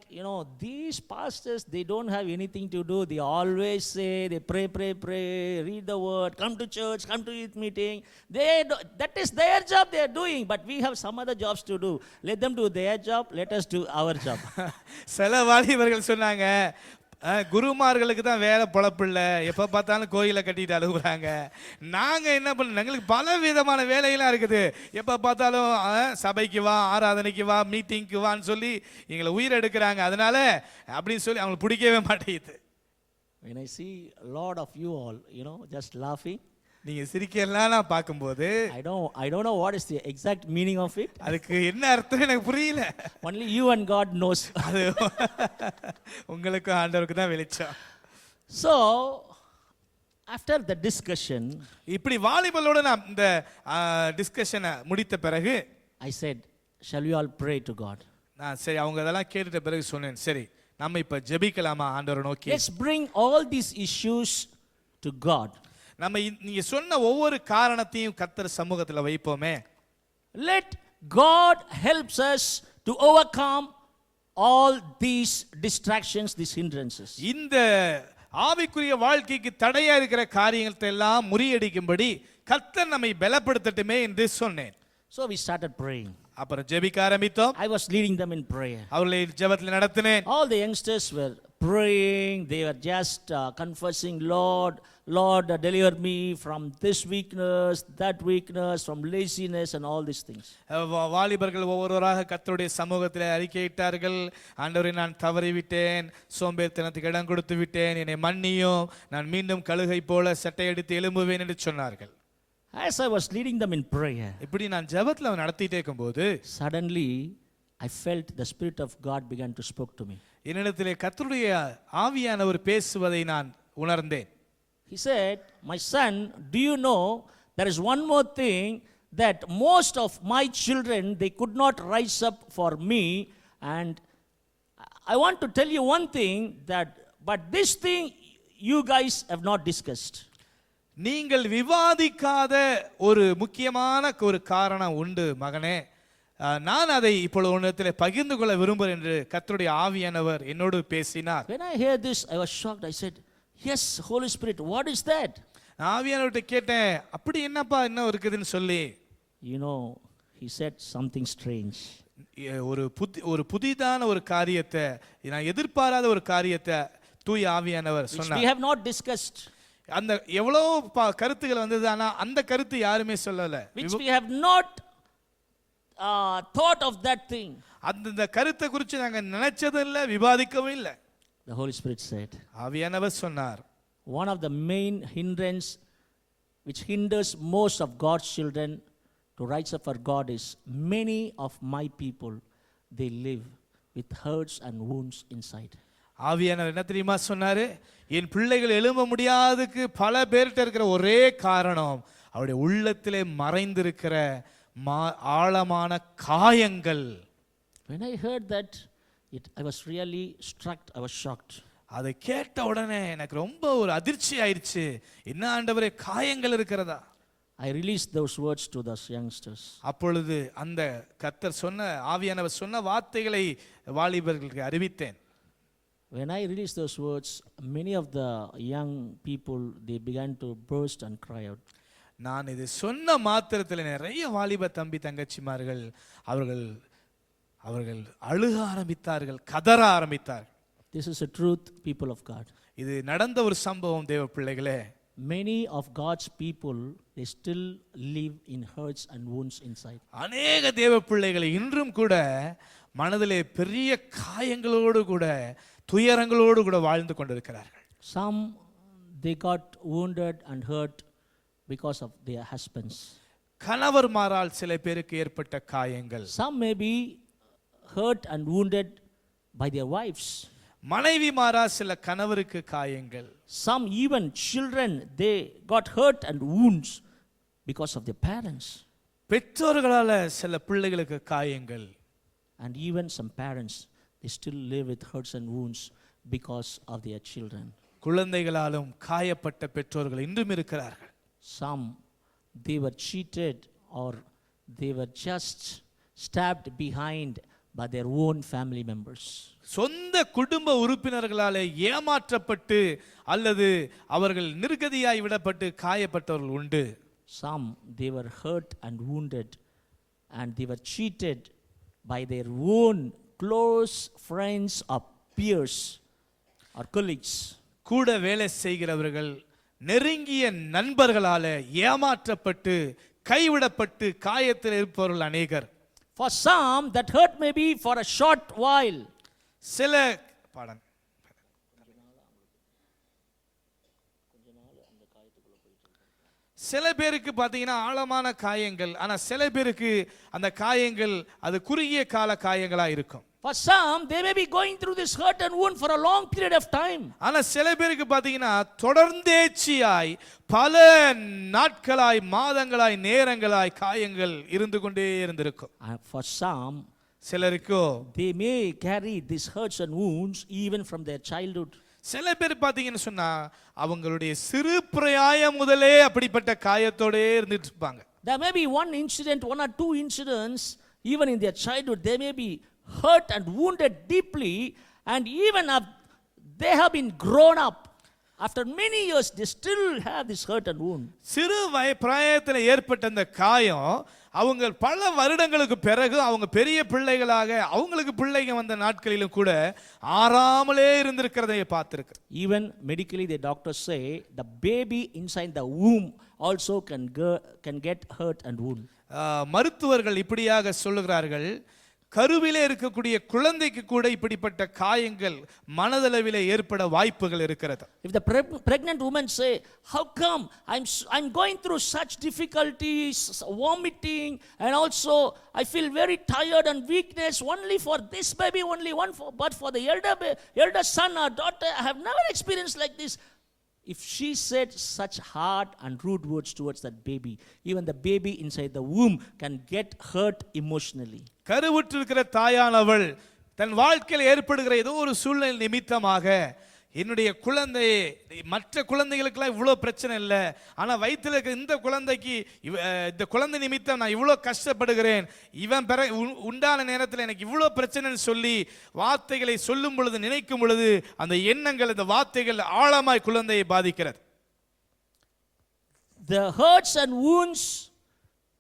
these pastors, they don't have anything to do. They always say, they pray, read the word, come to church, come to youth meeting. That is their job they are doing, but we have some other jobs to do. Let them do their job, let us do our job. சில வாலிபர்கள் சொன்னாங்க, குருமார்களுக்கு தான் வேலை பொழப்பில்ல, எப்போ பார்த்தாலும் கோயிலை கட்டிட்டு அழுகுறாங்க, நாங்கள் என்ன பண்ண, எங்களுக்கு பல விதமான வேலையெல்லாம் இருக்குது, எப்போ பார்த்தாலும் சபைக்கு வா, ஆராதனைக்கு வா, மீட்டிங்க்கு வான்னு சொல்லி எங்களை உயிர் எடுக்கிறாங்க, அதனால அப்படின்னு சொல்லி அவங்களுக்கு பிடிக்கவே மாட்டேங்குது. When I see a lot of you all, just laughing, நீங்க சிரிக்கலாம் நான் பார்க்கும்போது I don't know what is the exact meaning of it. அதுக்கு என்ன அர்த்தம் எனக்கு புரியல. Only you and God knows. அது உங்களுக்கு ஆண்டவருக்கு தான் வெளிச்சம். So after the discussion, இப்படி வாலிபலோட நான் இந்த டிஸ்கஷனை முடித்த பிறகு I said, shall we all pray to God? நான் சரி அவங்க அதெல்லாம் கேட்டுட்ட பிறகு சொன்னேன், சரி நம்ம இப்ப ஜெபிக்கலாமா ஆண்டவரை நோக்கி. Let's bring all these issues to God. நம்ம நீங்க சொன்ன ஒவ்வொரு காரணத்தையும் கர்த்தர் சமூகத்துல வைப்போமே. Let God helps us to overcome all these distractions, these hindrances. இந்த ஆவிக்குரிய வாழ்க்கைக்கு தடையா இருக்கிற காரியங்களை எல்லாம் முறியடிக்கும்படி கர்த்தர் நம்மை பலப்படுத்தட்டுமே என்று சொன்னேன். So we started praying. அப்புறம் ஜெபிக்க ஆரம்பித்தோம். I was leading them in prayer. அவர்களை ஜெபத்தில் நடத்தினேன். All the youngsters were praying. They were just confessing, Lord, deliver me from this weakness, that weakness, from laziness and all these things. வாலிபர்கள் ஒவ்வொருவராக கர்த்தருடைய சமூகத்தில் அறிக்கையிட்டார்கள். ஆண்டவரே நான் தவறிவிட்டேன், சோம்பேறித்தனத்துக்கு இடம் கொடுத்து விட்டேன், என்னை மன்னியும், நான் மீண்டும் கழுகை போல சட்டையடித்து எழும்புவேன் என்று சொன்னார்கள். As I was leading them in prayer, இப்படி நான் ஜெபத்தில் நடத்திட்டே இருக்கும்போது suddenly I felt the Spirit of God began to speak to me. என்னிடத்திலே கர்த்தருடைய ஆவியானவர் பேசுவதை நான் உணர்ந்தேன். He said, my son, do you know there is one more thing that most of my children, they could not rise up for me, and I want to tell you one thing, but this thing you guys have not discussed. நீங்கள் விவாதிக்காத ஒரு முக்கியமான ஒரு காரணம் உண்டு மகனே, நான் அதை இப்பொழுது உன்னிடத்தில் பகிர்ந்து கொள்ள விரும்புகிறேன் என்று கர்த்தருடைய ஆவியானவர் என்னோடு பேசினார். When I heard this, I was shocked. I said, yes, Holy Spirit, what is that? ஆவியானவர்கிட்ட கேட்டேன், அப்படி என்னப்பா என்ன இருக்குதுன்னு சொல்லி. He said something strange. ஒரு புதிதான ஒரு காரியத்தை, நான் எதிர்பாராத ஒரு காரியத்தை தூய ஆவியானவர் சொன்னார். We have not discussed. அந்த எவ்வளவு கருத்துக்கள் வந்தது, ஆனா அந்த கருத்து யாருமே சொல்லல. Which we have not thought of that thing. அந்த கருத்தை குறித்து நாங்க நினைச்சதும் இல்ல, விவாதிக்கவும் இல்ல. The Holy Spirit said, ஆவியானவர் சொன்னார், one of the main hindrance which hinders most of God's children to rise up for God is many of my people, they live with hurts and wounds inside. ஆவியானவர் என்ன தெரியுமா சொன்னாரு, என் பிள்ளைகள் எழும்ப முடியாததுக்கு பல பேர்கிட்ட இருக்கிற ஒரே காரணம் அவருடைய உள்ளத்திலே மறைந்திருக்கிற ஆழமான காயங்கள். When I heard that, I was really struck, I was shocked. அதை கேட்ட உடனே எனக்கு ரொம்ப ஒரு அதிர்ச்சி ஆயிடுச்சு. என்ன ஆண்டவரே, காயங்கள் இருக்கிறதா? I released those words to those youngsters. அப்பொழுது அந்த கர்த்தர் சொன்ன ஆவியானவர் சொன்ன வார்த்தைகளை வாலிபர்களுக்கு அறிவித்தேன். When I released those words, many of the young people, they began to burst and cry out. நான் இது சொன்ன மாத்திரத்தில் நிறைய வாலிப தம்பி தங்கச்சிமார்கள் அவர்கள் அழுக ஆரம்பித்தார்கள், கதற ஆரம்பித்தார்கள். This is a truth, people of God. இது நடந்த ஒரு சம்பவம் தேவ பிள்ளைகளே. Many of God's people, they still live in hurts and wounds inside. அநேக தேவ பிள்ளைகள் இன்றும் கூட மனதிலே பெரிய காயங்களோடு கூட துயரங்களோடு கூட வாழ்ந்து கொண்டிருக்கிறார்கள். Some, they got wounded and hurt because of their husbands. கணவர்மாரால் சில பேருக்கு ஏற்பட்ட காயங்கள். Some may be hurt and wounded by their wives. மனைவிமாரா சில கணவருக்கு காயங்கள். Some even children, they got hurt and wounds because of their parents. பெற்றோர்களால சில பிள்ளைகளுக்கு காயங்கள். And even some parents, they still live with hurts and wounds because of their children. குழந்தைகளாலும் காயப்பட்ட பெற்றோர்கள் இன்றும் இருக்கிறார்கள். Some, they were cheated or they were just stabbed behind by their own family members. சொந்த குடும்ப உறுப்பினர்களாலே ஏமாற்றப்பட்டு அல்லது அவர்கள் நிர்கதியாய் விடப்பட்டு காயப்பட்டவர்கள் உண்டு. Some, they were hurt and wounded and they were cheated by their own close friends or peers or colleagues. கூட வேலை செய்கிறவர்கள் நெருங்கிய நண்பர்களால ஏமாற்றப்பட்டு கைவிடப்பட்டு காயத்தில் இருப்பவர்கள் அநேகர். For some, that hurt may be for a short while. சில பாடன் சில பேருக்கு பார்த்தீங்கன்னா ஆழமான காயங்கள், ஆனா சில பேருக்கு அந்த காயங்கள் அது குறுகிய கால காயங்களா இருக்கும். For some, they may be going through this hurt and wound for a long period of time. ஆனா சில பேருக்கு பார்த்தீங்கன்னா தொடர்ந்தேச்சியாய் பல நாட்களாய் மாதங்களாய் நேரங்களாய் காயங்கள் இருந்து கொண்டே இருந்திருக்கும். For some, சிலருக்கோ they may carry these hurts and wounds even from their childhood. சில பேர் பார்த்தீங்கன்னு சொன்னா அவங்களுடைய சிறு பிராயம் முதலே அப்படிப்பட்ட காயத்தோடே இருந்துட்டு இருப்பாங்க. There may be one incident, one or two incidents, even in their childhood, they may be hurt and wounded deeply, and even if they have been grown up, after many years, they still have this hurt and wound. சிறு பிராயத்தில் ஏற்பட்ட அந்த காயம் அவங்க பல வருடங்களுக்கு பிறகு அவங்க பெரிய பிள்ளைகளாக அவங்களுக்கு பிள்ளைங்க வந்த நாட்களிலும் கூட ஆறாமலே இருந்திருக்கிறதை பார்த்திருக்கு. Even medically, the doctors say the baby inside the womb also can get hurt and wound. மருத்துவர்கள் இப்படியாக சொல்லுகிறார்கள், கருவிலே இருக்கக்கூடிய குழந்தைக்கு கூட இப்படிப்பட்ட காயங்கள் மனதளவிலே ஏற்பட வாய்ப்புகள் இருக்கிறது. If the pregnant woman say, how come I'm going through such difficulties, vomiting, and also I feel very tired and weakness only for this baby, but for the elder son or daughter, I have never experienced like this. If she said such hard and rude words towards that baby, even the baby inside the womb can get hurt emotionally. கருவுற்றிருக்கிற தாயானவள் தன் வாழ்க்கையில் ஏற்படுகிற ஏதோ ஒரு சூழ்நிலை நிமித்தமாக என்னுடைய குழந்தையே, மற்ற குழந்தைகளுக்கெல்லாம் இவ்வளோ பிரச்சனை இல்லை, ஆனால் வயிற்றில் இருக்க இந்த குழந்தைக்கு இந்த குழந்தை நிமித்தம் நான் இவ்வளோ கஷ்டப்படுகிறேன், இவன் உண்டான நேரத்தில் எனக்கு இவ்வளோ பிரச்சனைன்னு சொல்லி வார்த்தைகளை சொல்லும் பொழுது நினைக்கும் பொழுது அந்த எண்ணங்கள் இந்த வார்த்தைகள் ஆழமாய் குழந்தையை பாதிக்கிறது. The hurts and wounds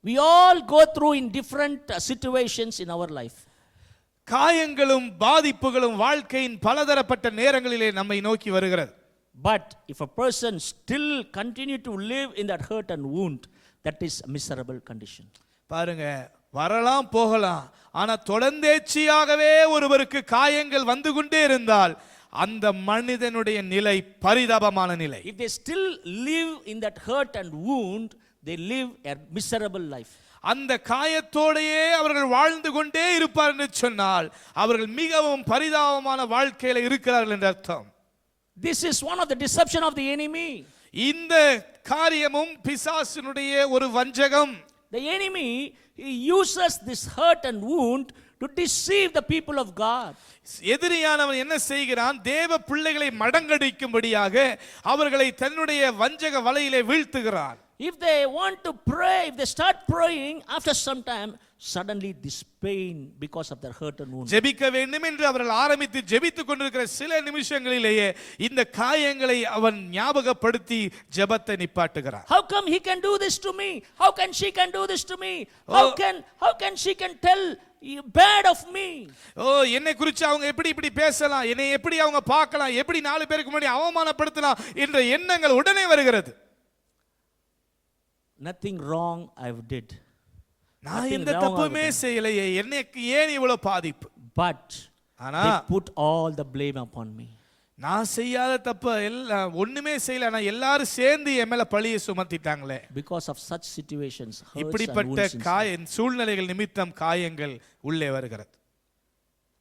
we all go through in different situations in our life. காயங்களும் பாதிப்புகளும் வாழ்க்கையின் பலதரப்பட்ட நேரங்களிலே நம்மை நோக்கி வருகிறது. But if a person still continue to live in that hurt and wound, that is a miserable condition. பாருங்க, வரலாம் போகலாம், ஆனா தொடர்ந்தேச்சியாகவே ஒருவருக்கு காயங்கள் வந்து கொண்டே இருந்தால் அந்த மனிதனுடைய நிலை பரிதாபமான நிலை. If they still live in that hurt and wound, they live a miserable life. அந்த காயத்தோடையே அவர்கள் வாழ்ந்து கொண்டே இருப்பார் என்று சொன்னால் அவர்கள் மிகவும் பரிதாபமான வாழ்க்கையில இருக்கிறார்கள் என்று அர்த்தம். This is one of the deception of the enemy. இந்த காரியமும் பிசாசினுடைய ஒரு வஞ்சகம். The enemy, he uses this hurt and wound to deceive the people of God. எதிரியானவன் என்ன செய்கிறான்? தேவ பிள்ளைகளை மடங்கடிக்கும்படியாக அவர்களை தன்னுடைய வஞ்சக வலையிலே வீழ்த்துகிறான். If they want to pray, if they start praying, after some time, suddenly this pain because of their hurt and wound. ஜெபிக்க வேண்டும் என்று அவர்கள் ஆரம்பித்து ஜெபித்துக் கொண்டிருக்கிற சில நிமிஷங்களிலேயே இந்த காயங்களை அவன் ஞாபகப்படுத்தி ஜெபத்தை நிப்பாட்டுகிறான். How come he can do this to me? How can she can do this to me? How can she can tell bad of me? என்னை குறித்து அவங்க இப்படி பேசலாம், என்னை எப்படி அவங்க பார்க்கலாம், எப்படி 4 பேருக்கு முன்னாடி அவமானப்படுத்தலாம் என்ற எண்ணங்கள் உடனே வருகிறது. Nothing wrong I did. நான் எந்த தப்புமே செய்யலையே, எனக்கு ஏன் இவ்வளவு பாதிப்பு? But they put all the blame upon me. நான் செய்யாத தப்பு எல்லாம் ஒண்ணுமே செய்யல, நான் எல்லாரும் சேர்ந்து என் மேல பழியை சுமத்திட்டாங்களே. Because of such situations, இப்படிப்பட்ட சூழ்நிலைகள் நிமித்தம் காயங்கள் உள்ளே வருகிறது.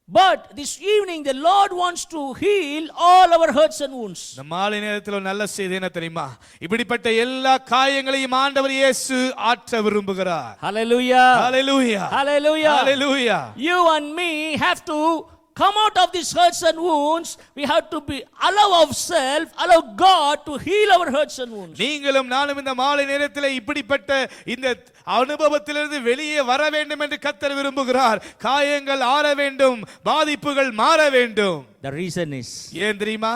But this evening the Lord wants to heal all our hurts and wounds. இந்த மாலை நேரத்தில் ஒரு நல்ல செய்தி என்ன தெரியுமா? இப்படிப்பட்ட எல்லா காயங்களையும் ஆண்டவர் இயேசு ஆற்ற விரும்புகிறார். Hallelujah. Hallelujah. Hallelujah. Hallelujah. You and me have to come out of these hurts and wounds. We have to allow ourselves, allow God to heal our hurts and wounds. நீங்களும் நானும் இந்த மாலை நேரத்தில் இப்படிப்பட்ட இந்த அனுபவத்திலிருந்து வெளியே வர வேண்டும் என்று கர்த்தர் விரும்புகிறார். காயங்கள் ஆற வேண்டும், பாதிப்புகள் மாற வேண்டும். The reason is, ஏன் தெரியுமா?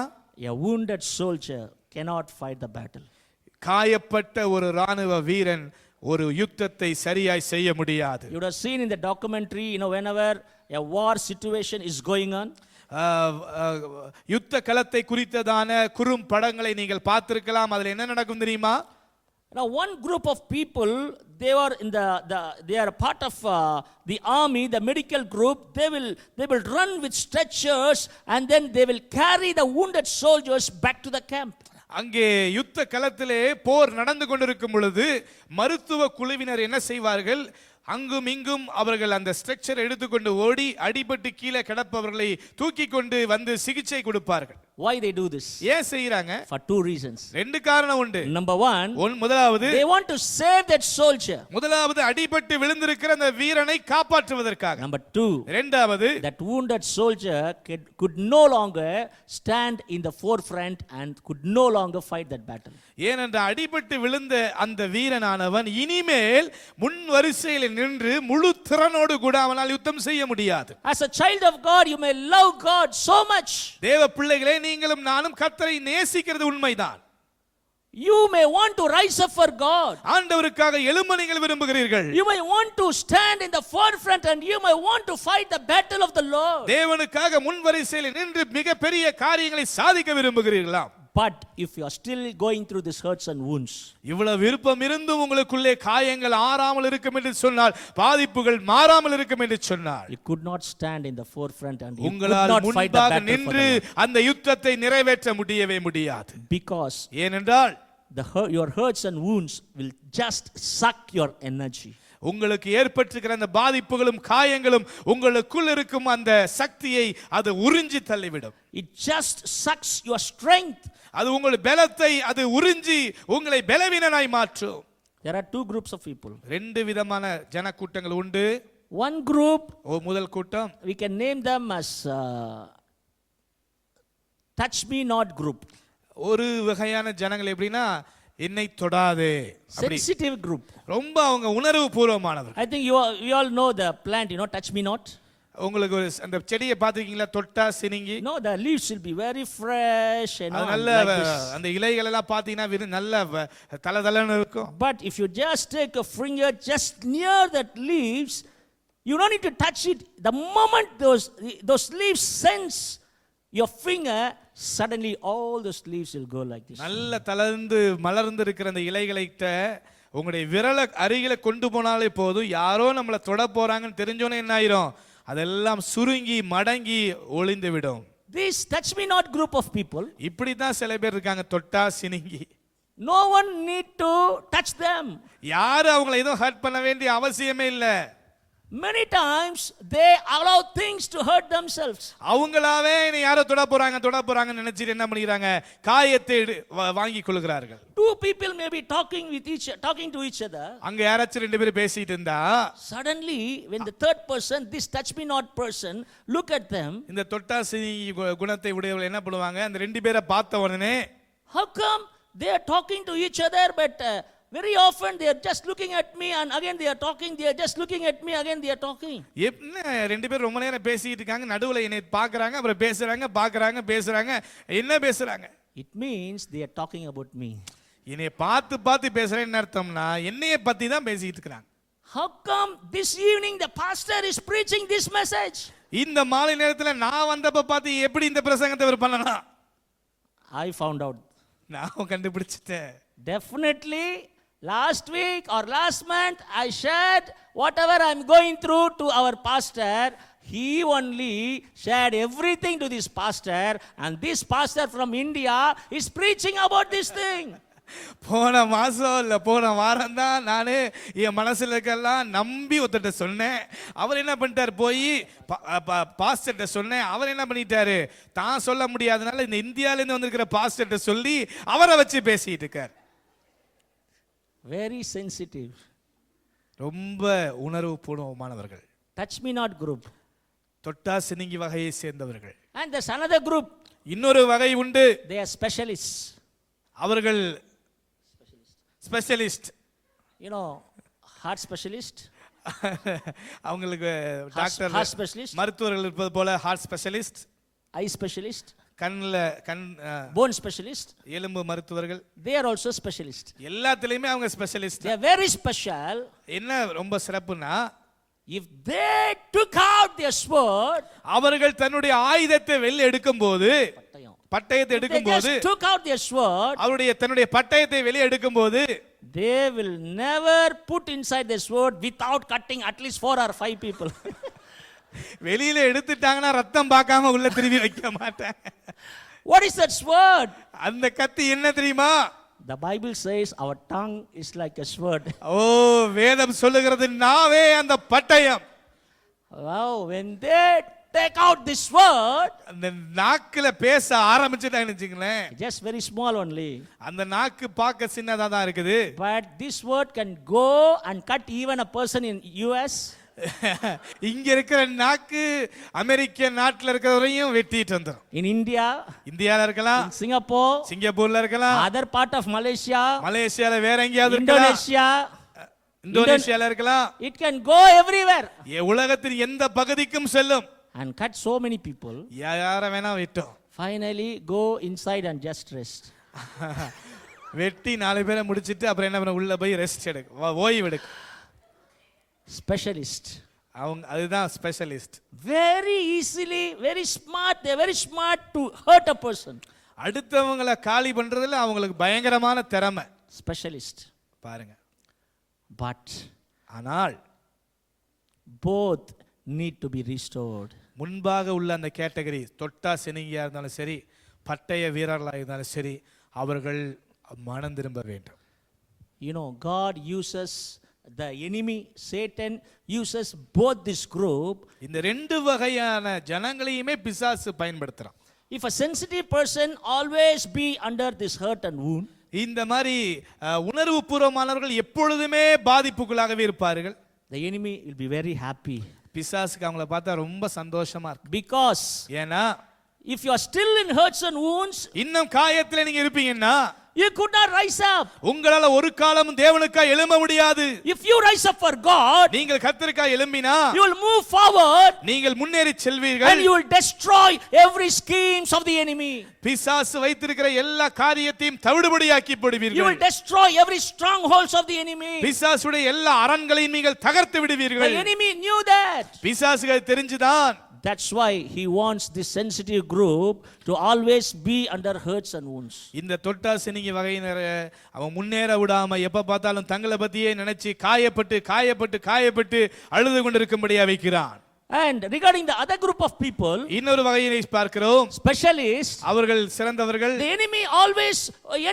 a wounded soldier cannot fight the battle. காயப்பட்ட ஒரு ராணுவ வீரன் ஒரு யுத்தத்தை சரியாய் செய்ய முடியாது. You would have seen in the documentary, whenever a war situation is going on, யுத்த களத்தை குறித்ததான குறும் படங்களை நீங்கள் பார்த்திருக்கலாம். அதுல என்ன நடக்கும் தெரியுமா? Now one group of people, they are in they are part of the army, the medical group. They will run with stretchers and then they will carry the wounded soldiers back to the camp. அங்கே யுத்த களத்திலே போர் நடந்து கொண்டிருக்கும் பொழுது மருத்துவ குழுவினர் என்ன செய்வார்கள்? அங்கும் இங்கும் அவர்கள் அந்த ஸ்ட்ரக்சர் எடுத்துக்கொண்டு ஓடி அடிபட்டு கீழே கிடப்பவர்களை தூக்கி கொண்டு வந்து சிகிச்சை கொடுப்பார்கள். Why they do this? ஏன் செய்யறாங்க? For 2 reasons. 2 காரணம் உண்டு. Number 1, முதலாவது, they want to save that soldier. முதலாவது அடிபட்டு விழுந்திருக்கிற அந்த வீரனை காப்பாற்றுவதற்காக. Number 2, இரண்டாவது, that wounded soldier could no longer stand in the forefront and could no longer fight that battle. ஏனென்றால் அடிபட்டு விழுந்த அந்த வீரனானவன் இனிமேல் முன் வரிசையில் நின்று முழு திறனோடு கூட அவனால் யுத்தம் செய்ய முடியாது. As a child of God, you may love God so much. தேவ பிள்ளைகளே, நீங்களும் நானும் கர்த்தரை நேசிக்கிறது உண்மைதான். You may want to rise up for God. ஆண்டவருக்காக எழும்ப நீங்கள் விரும்புகிறீர்கள். You may want to stand in the forefront and you may want to fight the battle of the Lord. தேவனுக்காக முன் வரிசையில் நின்று மிகப்பெரிய காரியங்களை சாதிக்க விரும்புகிறீர்களா? But if you are still going through these hurts and wounds, இவ்வளவு விருப்பம் இருந்தும் உங்களுக்குள்ளே காயங்கள் ஆறாமல் இருக்கும் என்று சொன்னால், பாதிப்புகள் மாறாமல் இருக்கும் என்று சொன்னால், you could not stand in the forefront and you could உங்களால் not fight the முன்பாக battle நின்று அந்த யுத்தத்தை நிறைவேற்ற முடியவே முடியாது. because ஏனென்றால் your hurts and wounds will just suck your energy. உங்களுக்கு ஏற்பட்டிருக்கிற அந்த பாதிப்புகளும் காயங்களும் உங்களுக்குள் இருக்கும் அந்த சக்தியை அது உறிஞ்சி தள்ளிவிடும். It just sucks your strength. அது உங்கள் பலத்தை அது உறிஞ்சி உங்களை பலவீனனாய் மாற்றும். There are 2 groups of people. 2 விதமான ஜனக்கூட்டங்கள் உண்டு. One group, முதல் கூட்டம், we can name them as touch me not group. ஒரு வகையான ஜனங்கள் எப்படின்னா, என்னை தொடாதே, sensitive group. ரொம்ப அவங்க உணர்வு பூர்வமானவர். I think you all know the plant, touch me not. உங்களுக்கு அந்த செடியை பார்த்திருக்கீங்களா? தொட்டா சினிங்கி. No, the leaves will be very fresh and நல்ல அந்த இலைகள் எல்லாம் பார்த்தீங்கன்னா நல்ல தலதலன்னு இருக்கும். But if you just take a finger just near that leaves, you don't need to touch it. The moment those leaves sense your finger, suddenly all those leaves will go like this. நல்ல தளர்ந்து மலர்ந்து இருக்கிற அந்த இலைகளைட்ட உங்களுடைய விரலை அருகில கொண்டு போனாலே போதும், யாரோ நம்மளை தொட போறாங்கன்னு தெரிஞ்சோன்னே என்ன ஆயிரும்? அதெல்லாம் சுருங்கி மடங்கி ஒளிந்து விடும். This touch me not group of people, இப்படி தான் சில பேர் இருக்காங்க, தொட்டா சினிங்கி. no one need to touch them. யாரும் அவங்களை எதுவும் ஹர்ட் பண்ண வேண்டிய அவசியமே இல்லை. Many times they allow things to hurt themselves. அவங்களாவே என்னை யாரோ தொட போறாங்கன்னு நினைச்சிட்டு என்ன பண்ணிக்கிறாங்க? காயத்தை வாங்கி கொள்கிறார்கள். 2 people may be talking to each other. அங்க யாராச்சும் 2 பேர் பேசிட்டு இருந்தா, suddenly when the third person, this touch me not person, look at them, இந்த தொட்டாசி குணத்தை உடையவர்கள் என்ன பண்ணுவாங்க? அந்த 2 பேரை பார்த்த உடனே, how come they are talking to each other but Very often they are just looking at me and again they are talking. They are just looking at me again they are talking. என்ன ரெண்டு பேரும் ரொம்ப நேரம் பேசிட்டு இருக்காங்க, நடுவுல என்னை பார்க்கறாங்க, அப்புறம் பேசுறாங்க, பார்க்கறாங்க, பேசுறாங்க. என்ன பேசுறாங்க? It means they are talking about me. என்னை பார்த்து பார்த்து பேசுறேன்னு அர்த்தம்னா என்னைய பத்தி தான் பேசிட்டு இருக்காங்க. How come this evening the pastor is preaching this message? இந்த மாலை நேரத்துல நான் வந்தப்ப பார்த்து எப்படி இந்த பிரசங்கத்தை அவர் பண்ணலாம்? I found out. நான் கண்டுபிடிச்சிட்டேன். Definitely last week or last month I shared whatever I'm going through to our pastor. He only shared everything to this pastor, and this pastor from India is preaching about this thing. போன மாசம் இல்ல போன வாரம் தான் நானே என் மனசுல இருக்கலாம் நம்பி ஒருத்தட்ட சொன்னேன். அவர் என்ன பண்ணிட்டார், போய் பாஸ்டர்ட்ட சொன்னேன். அவர் என்ன பண்ணிட்டாரு, தான் சொல்ல முடியாதனால இந்த இந்தியால இருந்து வந்திருக்கிற பாஸ்டர்ட்ட சொல்லி அவரை வச்சு பேசிட்டு இருக்கார். Very sensitive. ரொம்ப உணர்வு பூர்வமானவர்கள். Touch me not group. தொட்டா சினிங்கி வகையை சேர்ந்தவர்கள். And there's another group. இன்னொரு வகை உண்டு. They are specialists. அவர்கள் specialist. You know, heart specialist. அவங்களுக்கு டாக்டர் Heart specialist. மருத்துவர்கள் இருப்பது போல ஹார்ட் ஸ்பெஷலிஸ்ட். Eye specialist. கண் Bone specialist. எலும்பு மருத்துவர்கள். They are also specialists. எல்லாத்துலயுமே அவங்க specialist. They are very special. என்ன ரொம்ப சிறப்புனா, If they took out their sword, அவர்கள் தன்னுடைய ஆயுதத்தை வெளில எடுக்கும்போது, பட்டயத்தை they எடுக்கும்போது, just took out their sword, அவருடைய தன்னுடைய பட்டயத்தை வெளியே எடுக்கும்போது, they will never put inside the sword without cutting at least 4 or 5 people. வெளியில எடுத்துட்டாங்கன்னா ரத்தம் பார்க்காம உள்ள திரும்பி வைக்க மாட்டாங்க. What is that sword? அந்த கத்தி என்ன தெரியுமா? The Bible says our tongue is like a sword. ஓ, வேதம் சொல்லுகிறது நாவே அந்த பட்டயம். Wow, when they take out this sword, அந்த நாக்குல பேச ஆரம்பிச்சிட்டாங்கன்னு வெச்சுங்களேன், just very small only, அந்த நாக்கு பார்க்க சின்னதா தான் இருக்குது, but this word can go and cut even a person in US. இங்க இருக்கிற நாக்கு அமெரிக்க நாட்டுல இருக்கிறவரையும் வெட்டிட்டு வந்துரும். In India, இந்தியால இருக்கலாம், in Singapore, சிங்கப்பூர்ல இருக்கலாம், other part of Malaysia, மலேசியால வேற எங்கயாவது இருக்கலாம், Indonesia, இந்தோனேஷியால இருக்கலாம். it can go everywhere உலகத்தின் எந்த பகுதிக்கும் செல்லும் and cut so many people. யார வேணா வெட்டும். Finally go inside and just rest. வெட்டி 4 பேரை முடிச்சிட்டு அப்புறம் என்ன பண்ண, உள்ள போய் ரெஸ்ட் எடுக்க, ஓய்வு எடுக்க. Specialist. அவங்க அதுதான் specialist. Very easily, very smart. They are very smart to hurt a person. அடுத்தவங்களை காலி பண்றதுல அவங்களுக்கு பயங்கரமான திறமை. Specialist. பாருங்க. But ஆனால் both need to be restored. முன்பாக உள்ள அந்த கேட்டகரி, தொட்டா சினிங்கியா இருந்தாலும் சரி, பட்டய வீரர்களாக இருந்தாலும் சரி, அவர்கள் மனம் திரும்ப வேண்டும். You know, God uses the enemy, Satan uses both this group. இந்த ரெண்டு வகையான ஜனங்களையுமே பிசாசு பயன்படுத்துறான். If a sensitive person always be under this hurt and wound, இந்த மாதிரி உணர்வு பூர்வமானவர்கள் எப்பொழுதுமே பாதிப்புக்குள்ளாகவே இருப்பார்கள். the enemy will be very happy. பிசாசுக்கு அவங்கள பார்த்தா ரொம்ப சந்தோஷமா இருக்கு. Because ஏன்னா if you are still in hurts and wounds, இன்னும் காயத்துல நீங்க இருப்பீங்கன்னா, you could not rise up. உங்களால ஒரு காலமும் தேவனுக்காக எழும்ப முடியாது. If you rise up for God, நீங்கள் கர்த்தருக்காக எழும்பினா, you will move forward, நீங்கள் முன்னேறி செல்வீர்கள், and you will destroy every schemes of the enemy. பிசாசு வைத்திருக்கிற எல்லா காரியத்தையும் தவிடுபடியாக்கி போடுவீர்கள். You will destroy every strongholds of the enemy. பிசாசுடைய எல்லா அரண்களையும் நீங்கள் தகர்த்து விடுவீர்கள். The enemy knew that. பிசாசுக்கு தெரிஞ்சுதான். That's why he wants this sensitive group to always be under hurts and wounds. இந்த தொட்டா சினிங்கி வகையினரை அவன் முன்னேற விடாம எப்ப பார்த்தாலும் தங்களை பத்தியே நினைச்சு காயப்பட்டு காயப்பட்டு காயப்பட்டு அழுது கொண்டிருக்கும்படியா வைக்கிறான். And regarding the other group of people, இன்னொரு வகையினை பார்க்கிறோம், specialists, அவர்கள் சிறந்தவர்கள். the enemy always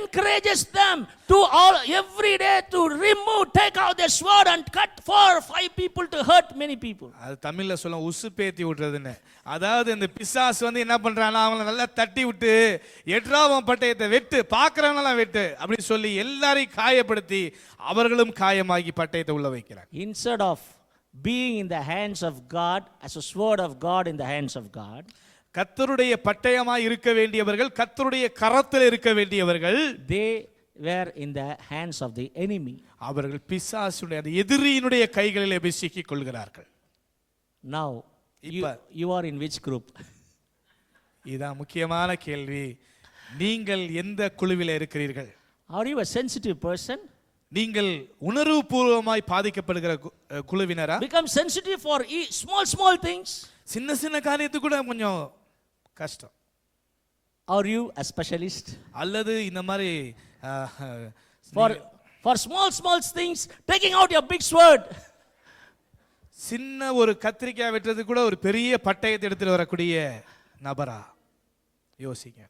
encourages them to all every day to remove, take out their sword and cut 4 or 5 people to hurt many people. அது தமிழ்ல சொல்ல உசுப்பேத்தி விட்டுறதுன்னு. அதாவது இந்த பிசாசு வந்து என்ன பண்றானா, அவங்களை நல்லா தட்டி விட்டு எட்ராவம் பட்டயத்தை வெட்டு, பார்க்கறவனெல்லாம் வெட்டு அப்படி சொல்லி எல்லாரையும் காயப்படுத்தி அவர்களும் காயமாகி பட்டயத்தை உள்ள வைக்கிறாங்க. Instead of being in the hands of God, as a sword of God in the hands of God, கர்த்தருடைய பட்டயமாய் இருக்க வேண்டியவர்கள், கர்த்தருடைய கரத்தில் இருக்க வேண்டியவர்கள், they were in the hands of the enemy. அவர்கள் பிசாசுடைய அந்த எதிரியினுடைய கைகளிலே போய் சிக்கிக் கொள்கிறார்கள். Now, இப்ப you are in which group? இதான் முக்கியமான கேள்வி. நீங்கள் எந்த குழுவிலே இருக்கிறீர்கள்? Are you a sensitive person? நீங்கள் உணர்வுபூர்வமாய் பாதிக்கப்படுகிற குழுவினரா? Become sensitive for small things? சின்ன சின்ன காரியத்துக்கு கூட கொஞ்சம் கஷ்டம். Are you a specialist? அல்லது இந்த மாதிரி For small things, taking out your big sword. சின்ன ஒரு கத்திரிக்காய் வெட்டுறது கூட ஒரு பெரிய பட்டயத்தை எடுத்துட்டு வரக்கூடிய நபரா? யோசிங்க.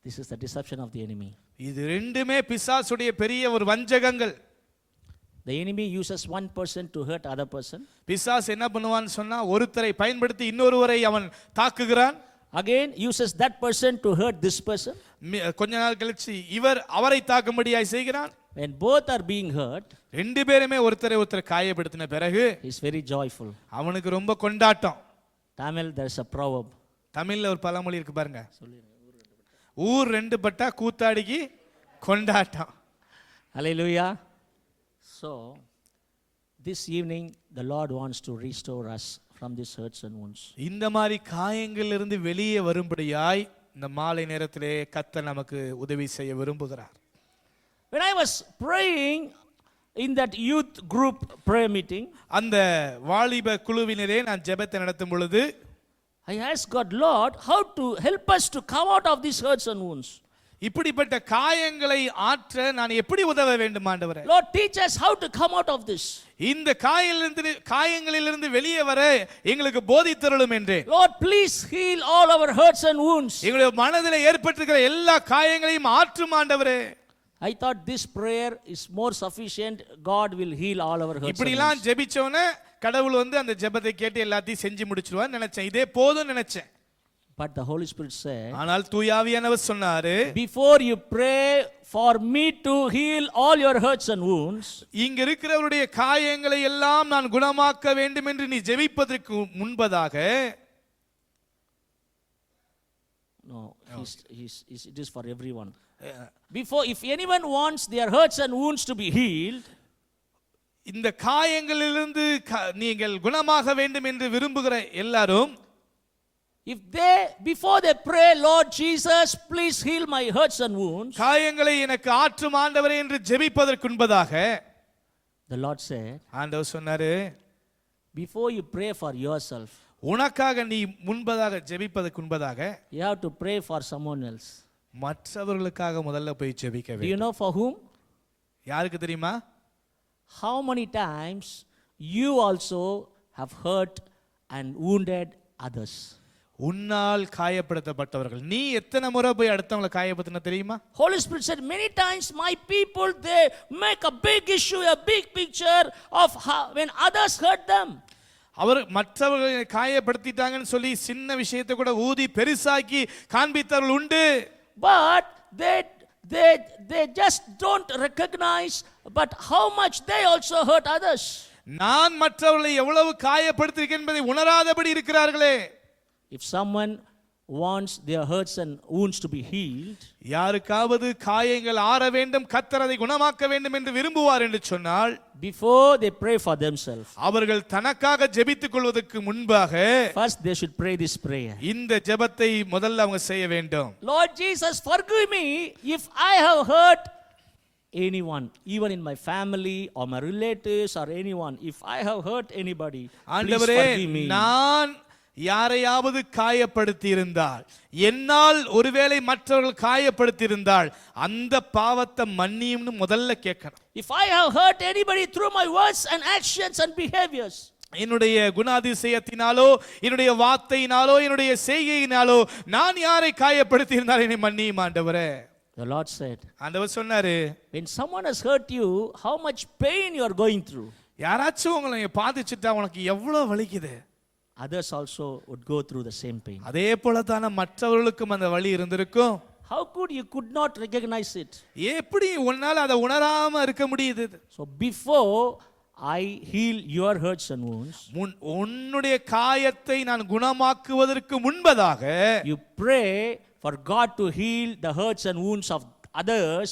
This is the deception of the enemy. இது ரெண்டுமே பிசாசுடைய பெரிய ஒரு வஞ்சகங்கள். The enemy uses one person to hurt other person. பிசாசு என்ன பண்ணுவான்னு சொன்னா ஒருத்தரை பயன்படுத்தி இன்னொருவரை அவன் தாக்குகிறான். Again uses that person to hurt this person. கொஞ்ச நாள் கழிச்சு இவர் அவரை தாக்கும்படியாய் செய்கிறான். When both are being hurt, ரெண்டு பேருமே ஒருத்தரை காயப்படுத்தின பிறகு he is very joyful. அவனுக்கு ரொம்ப கொண்டாட்டம். Tamil, there is a proverb. தமிழ்ல ஒரு பழமொழி இருக்கு பாருங்க. ஊர் ரெண்டு பட்டா கூத்தாடிக்கு கொண்டாட்டம். Hallelujah. So, this evening the Lord wants to restore us from these hurts and wounds. இந்த மாதிரி காயங்களிலிருந்து வெளியே வரும்படியாய் இந்த மாலை நேரத்திலே கர்த்தர் நமக்கு உதவி செய்ய விரும்புகிறார். When I was praying in that youth group prayer meeting, அந்த வாலிப குழுவினரே நான் ஜெபத்தை நடத்தும் பொழுது I asked God, Lord, how to help us to come out of these hurts and wounds. இப்படிப்பட்ட காயங்களை ஆற்ற நான் எப்படி உதவ வேண்டும் ஆண்டவரே? Lord, teach us how to come out of this. இந்த காயங்களிலிருந்து வெளியே வர எங்களுக்கு போதித்தருளும் என்றேன். Lord, please heal all our hurts and wounds. எங்களுடைய மனதில் ஏற்பட்டிருக்கிற எல்லா காயங்களையும் ஆற்றும் ஆண்டவரே. I thought this prayer is more sufficient. God will heal all our hurts. இப்படிலாம் ஜெபிச்சோனே கடவுள் அந்த ஜெபத்தை கேட்டு எல்லாத்தையும் செஞ்சு முடிச்சிடுவார் நினைச்சேன். இதே போதும் நினைச்சேன். But the Holy Spirit said, ஆனால் தூய ஆவியானவர் சொன்னாரு, before you pray for me to heal all your hurts and wounds, இங்க இருக்கிறவருடைய காயங்களை எல்லாம் நான் குணமாக்க வேண்டும் என்று நீ ஜெபிப்பதற்கு முன்பதாக, no, it is for everyone. Before, if anyone wants their hurts and wounds to be healed, இந்த காயங்களிலிருந்து நீங்கள் குணமாக வேண்டும் என்று விரும்புகிற எல்லாரும், before they pray, Lord Jesus, please heal my hurts and wounds, காயங்களை எனக்கு ஆற்றும் ஆண்டவரே என்று ஜெபிப்பதற்கு முன்பதாக, the Lord said, ஆண்டவர் சொன்னாரு, before you pray for yourself, உனக்காக நீ முன்பதாக ஜெபிப்பதற்கு முன்பதாக, you have to pray for someone else. மற்றவர்களுக்காக முதல்ல போய் ஜெபிக்க வேண்டும். Do you know for whom? யாருக்கு தெரியுமா? How many times you also have hurt and wounded others? உன்னால் காயப்படுத்தப்பட்டவர்கள். நீ எத்தனை முறை போய் அடுத்தவங்களை காயப்படுத்தின தெரியுமா? Holy Spirit said many times my people, they make a big issue, a big picture of how, when others hurt them. அவர் மற்றவர்களை காயப்படுத்திட்டாங்கன்னு சொல்லி சின்ன விஷயத்தை கூட ஊதி பெருசாக்கி காண்பித்தவர்கள் உண்டு. But they just don't recognize but how much they also hurt others. நான் மற்றவர்களை எவ்வளவு காயப்படுத்திருக்கேன் என்பதை உணராதபடி இருக்கிறார்களே. If someone wants their hurts and wounds to be healed, யாருக்காவது காயங்கள் ஆற வேண்டும், கர்த்தர் அதை குணமாக்க வேண்டும் என்று விரும்புவார் என்று சொன்னால், before they pray for themselves, அவர்கள் தனக்காக ஜெபித்துக் கொள்வதற்கு முன்பாக first they should pray this prayer. இந்த ஜெபத்தை முதல்ல அவங்க செய்ய வேண்டும். Lord Jesus, forgive me if I have hurt anyone, even in my family or my relatives or anyone. If I have hurt anybody, please forgive me. நான் யாரையாவது காயப்படுத்தி இருந்தால், என்னால் ஒருவேளை மற்றவர்கள் காயப்படுத்தி இருந்தால் அந்த பாவத்தை மன்னியும்னு முதல்ல கேட்கணும். If I have hurt anybody through my words and actions and behaviors, என்னுடைய குணாதிசயத்தினாலோ, என்னுடைய வார்த்தையினாலோ, என்னுடைய செய்கையினாலோ நான் யாரை காயப்படுத்தி இருந்தால் என்னை மன்னியும் ஆண்டவரே. the Lord said, ஆண்டவர் சொன்னாரு, when someone has hurt you, how much pain you are going through, யாராச்சும் உங்களை பாதிச்சுட்டா உனக்கு எவ்வளவு வலிக்குது, others also would go through the same pain. அதே போல தான மற்றவர்களுக்கும் அந்த வலி இருந்திருக்கும். How could not recognize it? எப்படி உன்னால அதை உணராம இருக்க முடியுது? So before I heal your hurts and wounds, உன்னுடைய காயத்தை நான் குணமாக்குவதற்கு முன்பதாக, you pray for God to heal the hurts and wounds of others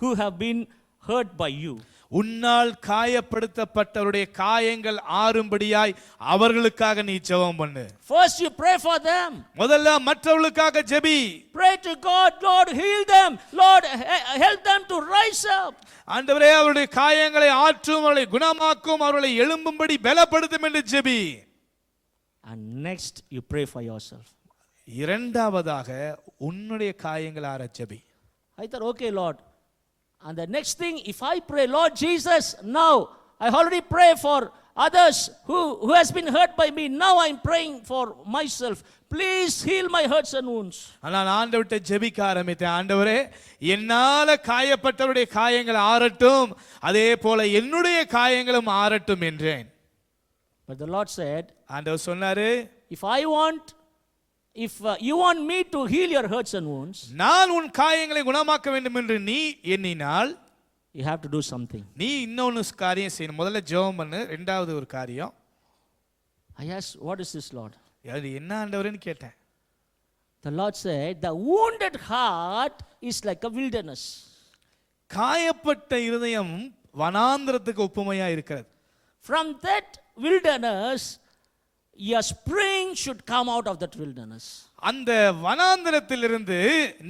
who have been hurt by you. உன்னால் காயப்படுத்தப்பட்டவருடைய காயங்கள் ஆறும்படியாய் அவர்களுக்காக நீ ஜெபம் பண்ணு. First you pray for them. முதல்ல மற்றவர்களுக்காக JP. Pray to God, Lord heal them. Lord help them to rise up. ஆண்டவரே அவருடைய காயங்களை ஆற்றும், அவர்களை குணமாக்கும், அவர்களை எழும்பும்படி பலப்படுத்தும் என்று JP. And next you pray for yourself. இரண்டாவதாக உன்னுடைய காயங்களை ஆற JP. I thought, okay Lord. And the next thing, if I pray, Lord Jesus, now I already pray for others who has been hurt by me. Now I'm praying for myself. Please heal my hurts and wounds. நான் ஆண்டவர்கிட்ட ஜெபிக்க ஆரம்பித்தேன். ஆண்டவரே என்னால காயப்பட்டவருடைய காயங்கள் ஆறட்டும், அதே போல என்னுடைய காயங்களும் ஆறட்டும் என்றேன். But the Lord said, ஆண்டவர் சொன்னாரு, if you want me to heal your hurts and wounds, நான் உன் காயங்களை குணமாக்க வேண்டும் என்று நீ எண்ணினால், you have to do something. நீ இன்னொரு காரியம் செய்யணும். முதல்ல ஜெபம் பண்ணு. இரண்டாவது ஒரு காரியம். I asked, what is this, Lord? அது என்ன ஆண்டவரேன்னு கேட்டேன். The Lord said, the wounded heart is like a wilderness. காயப்பட்ட இருதயம் வனாந்திரத்துக்கு ஒப்புமையா இருக்கிறது. From that wilderness, your spring should come out of that wilderness. அந்த வனாந்திரத்திலிருந்து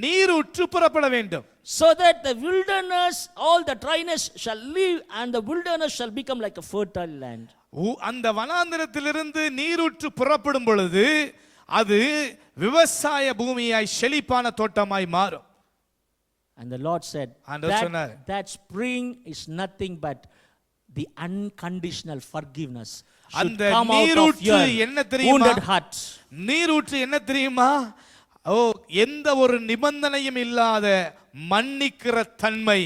நீர் ஊற்று புறப்பட வேண்டும். So that the wilderness, all the dryness shall leave and the wilderness shall become like a fertile land. அந்த வனாந்திரத்திலிருந்து நீரூற்று புறப்படும் பொழுது அது விவசாய பூமியாய் செழிப்பான தோட்டமாய் மாறும். And the Lord said, that spring is nothing but the unconditional forgiveness. அந்த நீரூற்று என்ன தெரியுமா? நீரூற்று என்ன தெரியுமா? எந்த ஒரு நிபந்தனையும் இல்லாத மன்னிக்கிற தன்மை.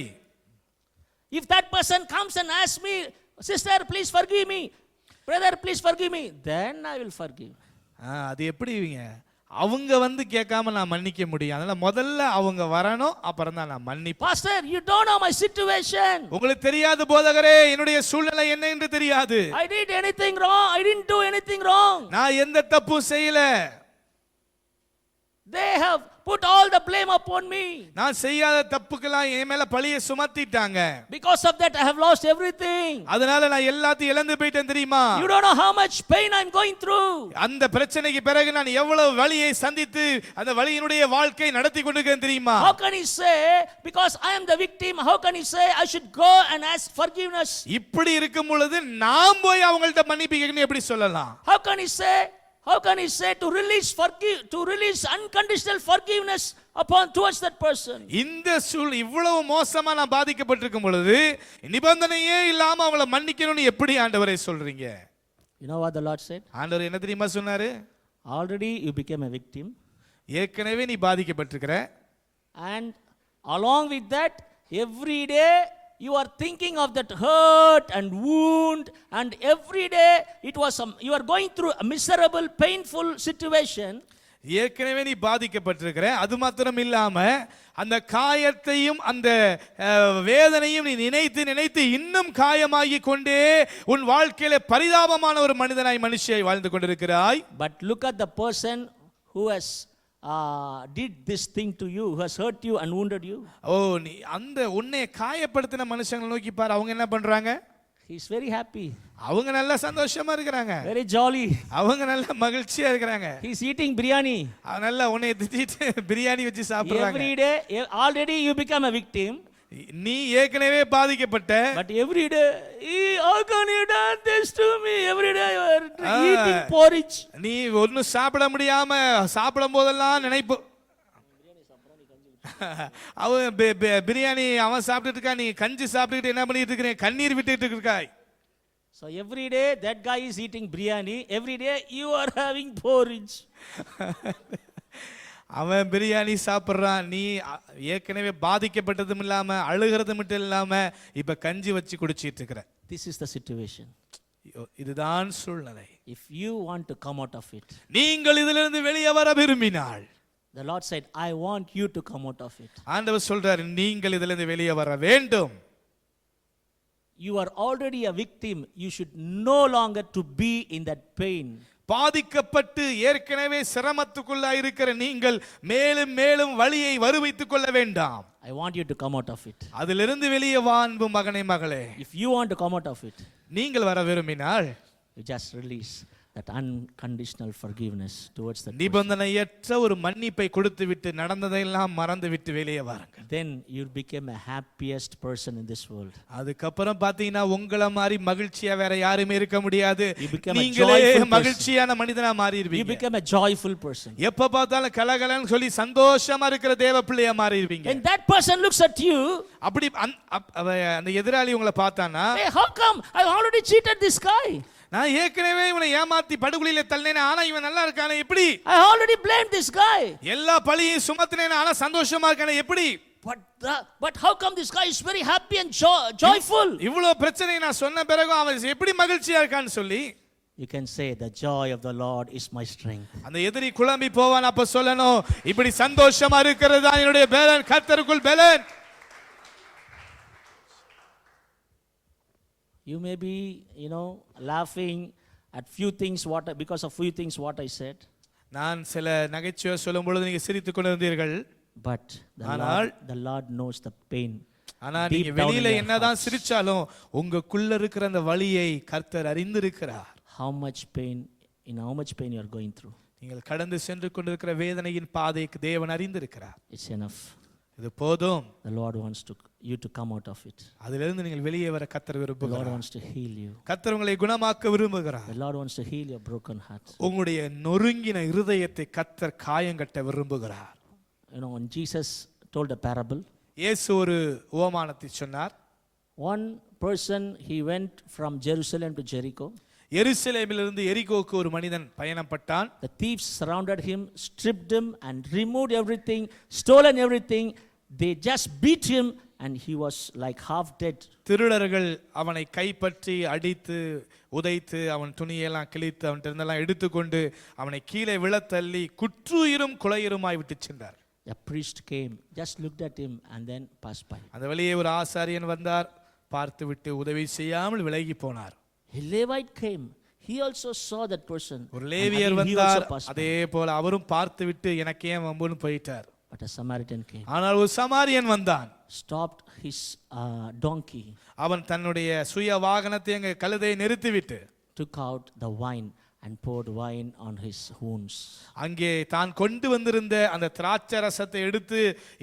If that person comes and asks me, sister please forgive me, brother please forgive me, then I will forgive. அது எப்படிங்க? அவங்க வந்து கேட்காம நான் மன்னிக்க முடியும். அதனால முதல்ல அவங்க வரணும், அப்புறம் தான் நான் மன்னிப்பேன். Pastor, you don't know my situation. உங்களுக்கு தெரியாது போதகரே, என்னுடைய சூழ்நிலை என்ன என்று தெரியாது. I did anything wrong? I didn't do anything wrong. நான் எந்த தப்பும் செய்யல. They have put all the blame upon me. நான் செய்யாத தப்புக்கெல்லாம் என் மேல பழியை சுமத்திட்டாங்க. Because of that I have lost everything. அதனால நான் எல்லாத்தையும் இழந்து போயிட்டேன் தெரியுமா? You don't know how much pain I'm going through. அந்த பிரச்சனைக்கு பிறகு நான் எவ்வளவு வலியை சந்தித்து அந்த வலியினுடைய வாழ்க்கை நடத்தி கொண்டிருக்கேன் தெரியுமா? How can he say, because I am the victim, how can he say I should go and ask forgiveness? இப்படி இருக்கும் பொழுது நான் போய் அவங்கள்ட்ட மன்னிப்பு கேட்கணும் எப்படி சொல்லலாம்? How can he say to release unconditional forgiveness towards that person? இந்த இவ்வளவு மோசமா நான் பாதிக்கப்பட்டிருக்கும் பொழுது நிபந்தனையே இல்லாம அவளை மன்னிக்கணும்னு எப்படி ஆண்டவரே சொல்றீங்க? You know what the Lord said? ஆண்டவர் என்ன தெரியுமா சொன்னாரு? Already you became a victim. ஏற்கனவே நீ பாதிக்கப்பட்டிருக்கிற. And along with that, every day you are thinking of that hurt and wound, and every day you are going through a miserable, painful situation. ஏற்கனவே நீ பாதிக்கப்பட்டிருக்கிற. அது மாத்திரம் இல்லாம அந்த காயத்தையும் அந்த வேதனையும் நீ நினைத்து இன்னும் காயமாகி கொண்டே உன் வாழ்க்கையில பரிதாபமான ஒரு மனுஷியாய் வாழ்ந்து கொண்டிருக்கிறாய். But look at the person who has did this thing to you, who has hurt you and wounded you. நீ அந்த உன்னை காயப்படுத்தின மனுஷங்களை நோக்கி பாரு, அவங்க என்ன பண்றாங்க? He is very happy. அவங்க நல்ல சந்தோஷமா இருக்காங்க. Very jolly. அவங்க நல்ல மகிழ்ச்சியா இருக்காங்க. He is eating biryani. நல்ல உன்னை திட்டிட்டு பிரியாணி வச்சு சாப்பிடுறாங்க. Every day already you become a victim. நீ ஏற்கனவே பாதிக்கப்பட்ட. But every day, how can you do this to me? Every day you are eating porridge. நீ ஒன்னும் சாப்பிட முடியாம சாப்பிடும் போதெல்லாம் நினைப்பு. அவன் பிரியாணி அவன் சாப்பிட்டுட்டு இருக்கா, நீ கஞ்சி சாப்பிட்டுட்டு என்ன பண்ணிட்டு இருக்கிற? கண்ணீர் விட்டுட்டு இருக்காய். So every day that guy is eating biryani, every day you are having porridge. அவன் பிரியாணி சாப்பிட்றான், நீ ஏற்கனவே பாதிக்கப்பட்டதும் இல்லாம அழுகிறது மட்டும் இல்லாம இப்ப கஞ்சி வச்சு குடிச்சிட்டு இருக்கிற. This is the situation. இதுதான் சூழ்நிலை. If you want to come out of it, நீங்கள் இதிலிருந்து வெளியே வர விரும்பினால், the Lord said, I want you to come out of it. ஆண்டவர் சொல்றார், நீங்கள் இதிலிருந்து வெளியே வர வேண்டும். You are already a victim. You should no longer to be in that pain. பாதிக்கப்பட்டு ஏற்கனவே சிரமத்துக்குள்ளாய் இருக்கிற நீங்கள் மேலும் மேலும் வலியை வருவித்துக் கொள்ள வேண்டாம். I want you to come out of it. அதிலிருந்து வெளியே வா அன்பு மகனே மகளே. If you want to come out of it, நீங்கள் வர விரும்பினால் you just release that unconditional forgiveness towards that person. நிபந்தனையற்ற ஒரு மன்னிப்பை கொடுத்து விட்டு நடந்ததையெல்லாம் மறந்து விட்டு வெளியே வாருங்க. Then you become a happiest person in this world. அதுக்கப்புறம் பாத்தீங்கன்னா உங்கள மாதிரி மகிழ்ச்சியா வேற யாருமே இருக்க முடியாது. You become a நீங்களே joyful person. மகிழ்ச்சியான மனிதனா You மாறிடுவீங்க. become a joyful person. எப்ப பார்த்தாலும் கலகலன்னு சொல்லி சந்தோஷமா இருக்கிற தேவ பிள்ளையா மாறிடுவீங்க. When that person looks at you, அப்படி அந்த எதிராளி உங்களை பார்த்தானா, hey, how come I already cheated this guy? நான் ஏற்கனவே இவனை ஏமாத்தி படுகுழியில தள்ளினேன், ஆனா இவன் நல்லா இருக்கானே எப்படி? I already blamed this guy. எல்லா பழியையும் சுமத்தினேன், ஆனா சந்தோஷமா இருக்கானே எப்படி? But how come this guy is very happy and joyful? இவ்வளவு பிரச்சனை நான் சொன்ன பிறகு அவன் எப்படி மகிழ்ச்சியா இருக்கான்னு சொல்லி You can say the joy of the Lord is my strength. அந்த எதிரி குழம்பி போவான். அப்ப சொல்லணும், இப்படி சந்தோஷமா இருக்கிறது தான் என்னுடைய பலன், கர்த்தருக்குள் பலன். You may be, laughing at few things because of few things what I said. நான் சில நகைச்சுவை சொல்லும் பொழுது நீங்க சிரித்துக் கொண்டிருந்தீர்கள். But the Lord knows the pain. ஆனா நீங்க வெளியில என்னதான் சிரிச்சாலும் உங்களுக்குள்ள இருக்கிற அந்த வலியை கர்த்தர் அறிந்திருக்கிறார். How much pain you are going through. நீங்கள் கடந்து சென்று கொண்டிருக்கிற வேதனையின் பாதைக்கு தேவன் அறிந்திருக்கிறார். It's enough. இது போதும். The Lord wants you to come out of it. அதிலிருந்து நீங்கள் வெளியே வர கர்த்தர் விரும்புகிறார். The Lord wants to heal you. கர்த்தர் உங்களை குணமாக்க விரும்புகிறார். The Lord wants to heal your broken heart. உங்களுடைய நொறுங்கின இருதயத்தை கர்த்தர் காயங்கட்ட விரும்புகிறார். When Jesus told a parable, இயேசு ஒரு உவமானத்தை சொன்னார். One person, he went from Jerusalem to Jericho. எருசலேமிலிருந்து எரிகோக்கு ஒரு மனிதன் பயணப்பட்டான். The thieves surrounded him, stripped him and removed everything, stolen everything. They just beat him and he was like half dead. திருடர்கள் அவனை கைப்பற்றி அடித்து உதைத்து அவன் துணியெல்லாம் கிழித்து அவன் இருந்தெல்லாம் எடுத்துக்கொண்டு அவனை கீழே விழத்தள்ளி குற்றுயிரும் குலையுருமாய் விட்டு சென்றார். A priest came, just looked at him and then passed by. அந்த வழியே ஒரு ஆசாரியன் வந்தார், பார்த்து விட்டு உதவி செய்யாமல் விலகி போனார். A Levite came, he also saw that person. ஒரு லேவியர் வந்தார், அதே போல அவரும் பார்த்து விட்டு எனக்கு ஏன் வம்புன்னு போயிட்டார். But a Samaritan came. ஆனால் ஒரு சமாரியன் வந்தான், stopped his donkey. அவன் தன்னுடைய சுய வாகனத்தை அங்கே கழுதையை நிறுத்திவிட்டு took out the wine and poured wine on his wounds. அங்கே தான் கொண்டு வந்திருந்த அந்த திராட்சை ரசத்தை எடுத்து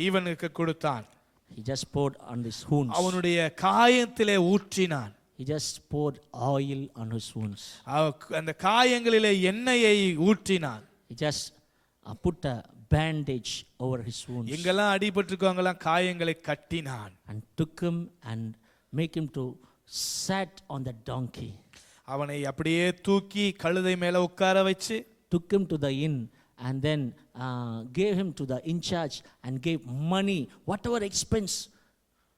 இவனுக்கு கொடுத்தான். He just poured on his wounds. அவனுடைய காயத்திலே ஊற்றினான். He just poured oil on his wounds. அந்த காயங்களிலே எண்ணெயை ஊற்றினான். He just put a bandage over his wounds. எங்கெல்லாம் அடிபட்டிருக்காங்கலாம் காயங்களை கட்டினான். And took him and make him to sat on the donkey. அவனை அப்படியே தூக்கி கழுதை மேல உட்கார வச்சு took him to the inn and then gave him to the in charge and gave money, whatever expense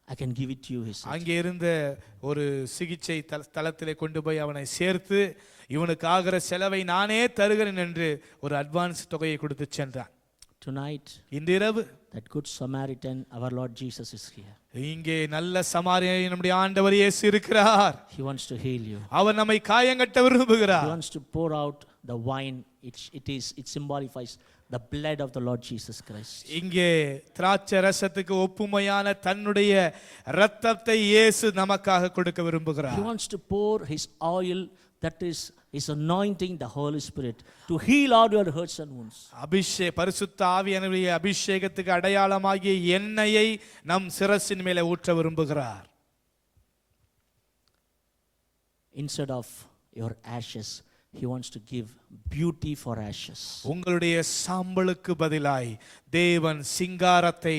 I can give it to you, he said. அங்கே இருந்த ஒரு சிகிச்சை தளத்திலே கொண்டு போய் அவனை சேர்த்து இவனுக்கு ஆகிற செலவை நானே தருகிறேன் என்று ஒரு அட்வான்ஸ் தொகையை கொடுத்து சென்றான். Tonight, இன்றிரவு that good Samaritan, our Lord Jesus is here. இங்கே நல்ல சமாரியன் நம்முடைய ஆண்டவர் இயேசு இருக்கிறார். He wants to heal you. அவர் நம்மை காயங்கட்ட விரும்புகிறார். He wants to pour out the wine. It symbolifies the blood of the Lord Jesus Christ. இங்கே திராட்சை ரசத்துக்கு ஒப்புமையான தன்னுடைய இரத்தத்தை இயேசு நமக்காக கொடுக்க விரும்புகிறார். He wants to pour his oil, that is his anointing, the Holy Spirit, to heal all your hurts and wounds. பரிசுத்த ஆவியானவருடைய அபிஷேகத்துக்கு அடையாளமாகிய எண்ணெயை நம் சிரசின் மேலே ஊற்ற விரும்புகிறார். Instead of your ashes, he wants to give beauty for ashes. உங்களுடைய சாம்பலுக்கு பதிலாய் தேவன் சிங்காரத்தை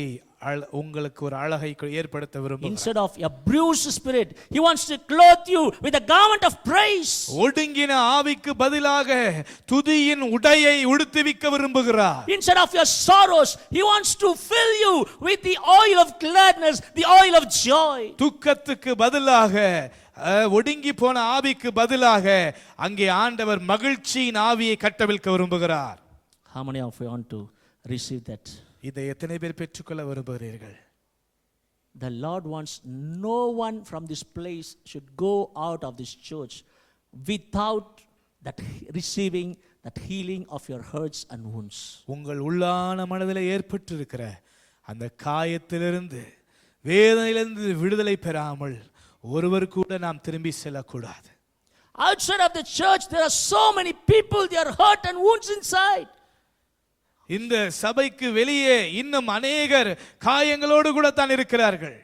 உங்களுக்கு ஒரு அழகை ஏற்படுத்த விரும்புகிறார். Instead of a bruised spirit, he wants to clothe you with a garment of praise. ஒடுங்கின ஆவிக்கு பதிலாக துதியின் உடையை உடுத்துவிக்க விரும்புகிறார். Instead of your sorrows, he wants to fill you with the oil of gladness, the oil of joy. துக்கத்துக்கு பதிலாக ஒடுங்கி போன ஆவிக்கு பதிலாக அங்கே ஆண்டவர் மகிழ்ச்சியின் ஆவியை கட்டவிழ்க்க விரும்புகிறார். How many of you want to receive that? இதை எத்தனை பேர் பெற்றுக்கொள்ள விரும்புகிறீர்கள்? The Lord wants no one from this place should go out of this church without that receiving that healing of your hurts and wounds. உங்கள் உள்ளான மனதில் ஏற்பட்டிருக்கிற அந்த காயத்திலிருந்து வேதனையிலிருந்து விடுதலை பெறாமல் ஒருவர் கூட நாம் திரும்பி செல்லக்கூடாது. Outside of the church there are so many people, they are hurt and wounds inside. இந்த சபைக்கு வெளியே இன்னும் அநேகர் காயங்களோடு கூட தான் இருக்கிறார்கள்.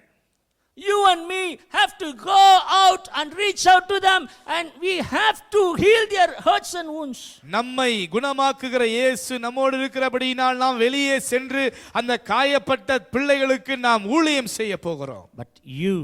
You and me have to go out and reach out to them, and we have to heal their hurts and wounds. நம்மை குணமாக்குகிற இயேசு நம்மோடு இருக்கிறபடியினால் நாம் வெளியே சென்று அந்த காயப்பட்ட பிள்ளைகளுக்கு நாம் ஊழியம் செய்ய போகிறோம். But you,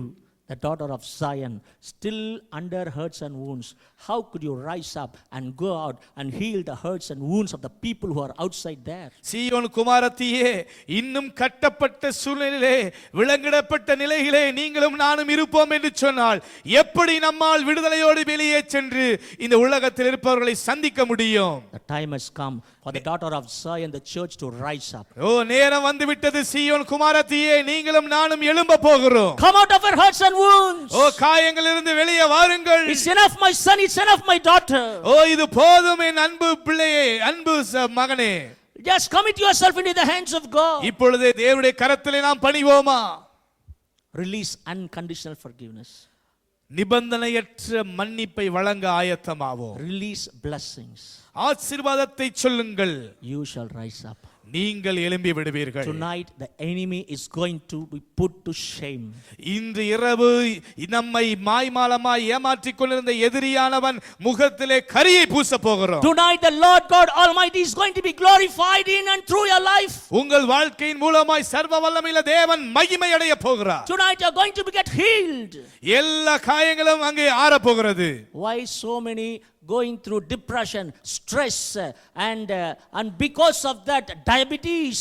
the daughter of Zion, still under hurts and wounds, how could you rise up and go out and heal the hurts and wounds of the people who are outside there? சீயோன் குமாரத்தியே, இன்னும் கட்டப்பட்ட சூழ்நிலையிலே விலங்கிடப்பட்ட நிலையிலே நீங்களும் நானும் இருப்போம் என்று சொன்னால் எப்படி நம்மால் விடுதலையோடு வெளியே சென்று இந்த உலகத்தில் இருப்பவர்களை சந்திக்க முடியும்? The time has come for the daughter of Zion, the church, to rise up. நேரம் வந்து விட்டது சீயோன் குமாரத்தியே, நீங்களும் நானும் எழும்ப போகிறோம். Come out of our hurts and wounds. காயங்களிலிருந்து வெளியே வாருங்கள். It's enough, my son, it's enough, my daughter. இது போதும் என் அன்பு பிள்ளையே, அன்பு மகனே. Just commit yourself into the hands of God. இப்பொழுதே தேவனுடைய கரத்திலே நாம் பணிவோமா? Release unconditional forgiveness. நிபந்தனையற்ற மன்னிப்பை வழங்க ஆயத்தமாவோம். Release blessings. ஆசீர்வாதத்தை சொல்லுங்கள். You shall rise up. நீங்கள் எழும்பி விடுவீர்கள். Tonight the enemy is going to be put to shame. இன்று இரவு நம்மை மாய்மாலமாய் ஏமாற்றிக் கொண்டிருந்த எதிரியானவன் முகத்திலே கரியை பூச போகிறோம். Tonight the Lord God Almighty is going to be glorified in and through your life. உங்கள் வாழ்க்கையின் மூலமாய் சர்வ வல்லமையுள்ள தேவன் மகிமை அடைய போகிறார். Tonight you are going to be get healed. எல்லா காயங்களும் அங்கே ஆற போகிறது. Why so many going through depression, stress, and because of that diabetes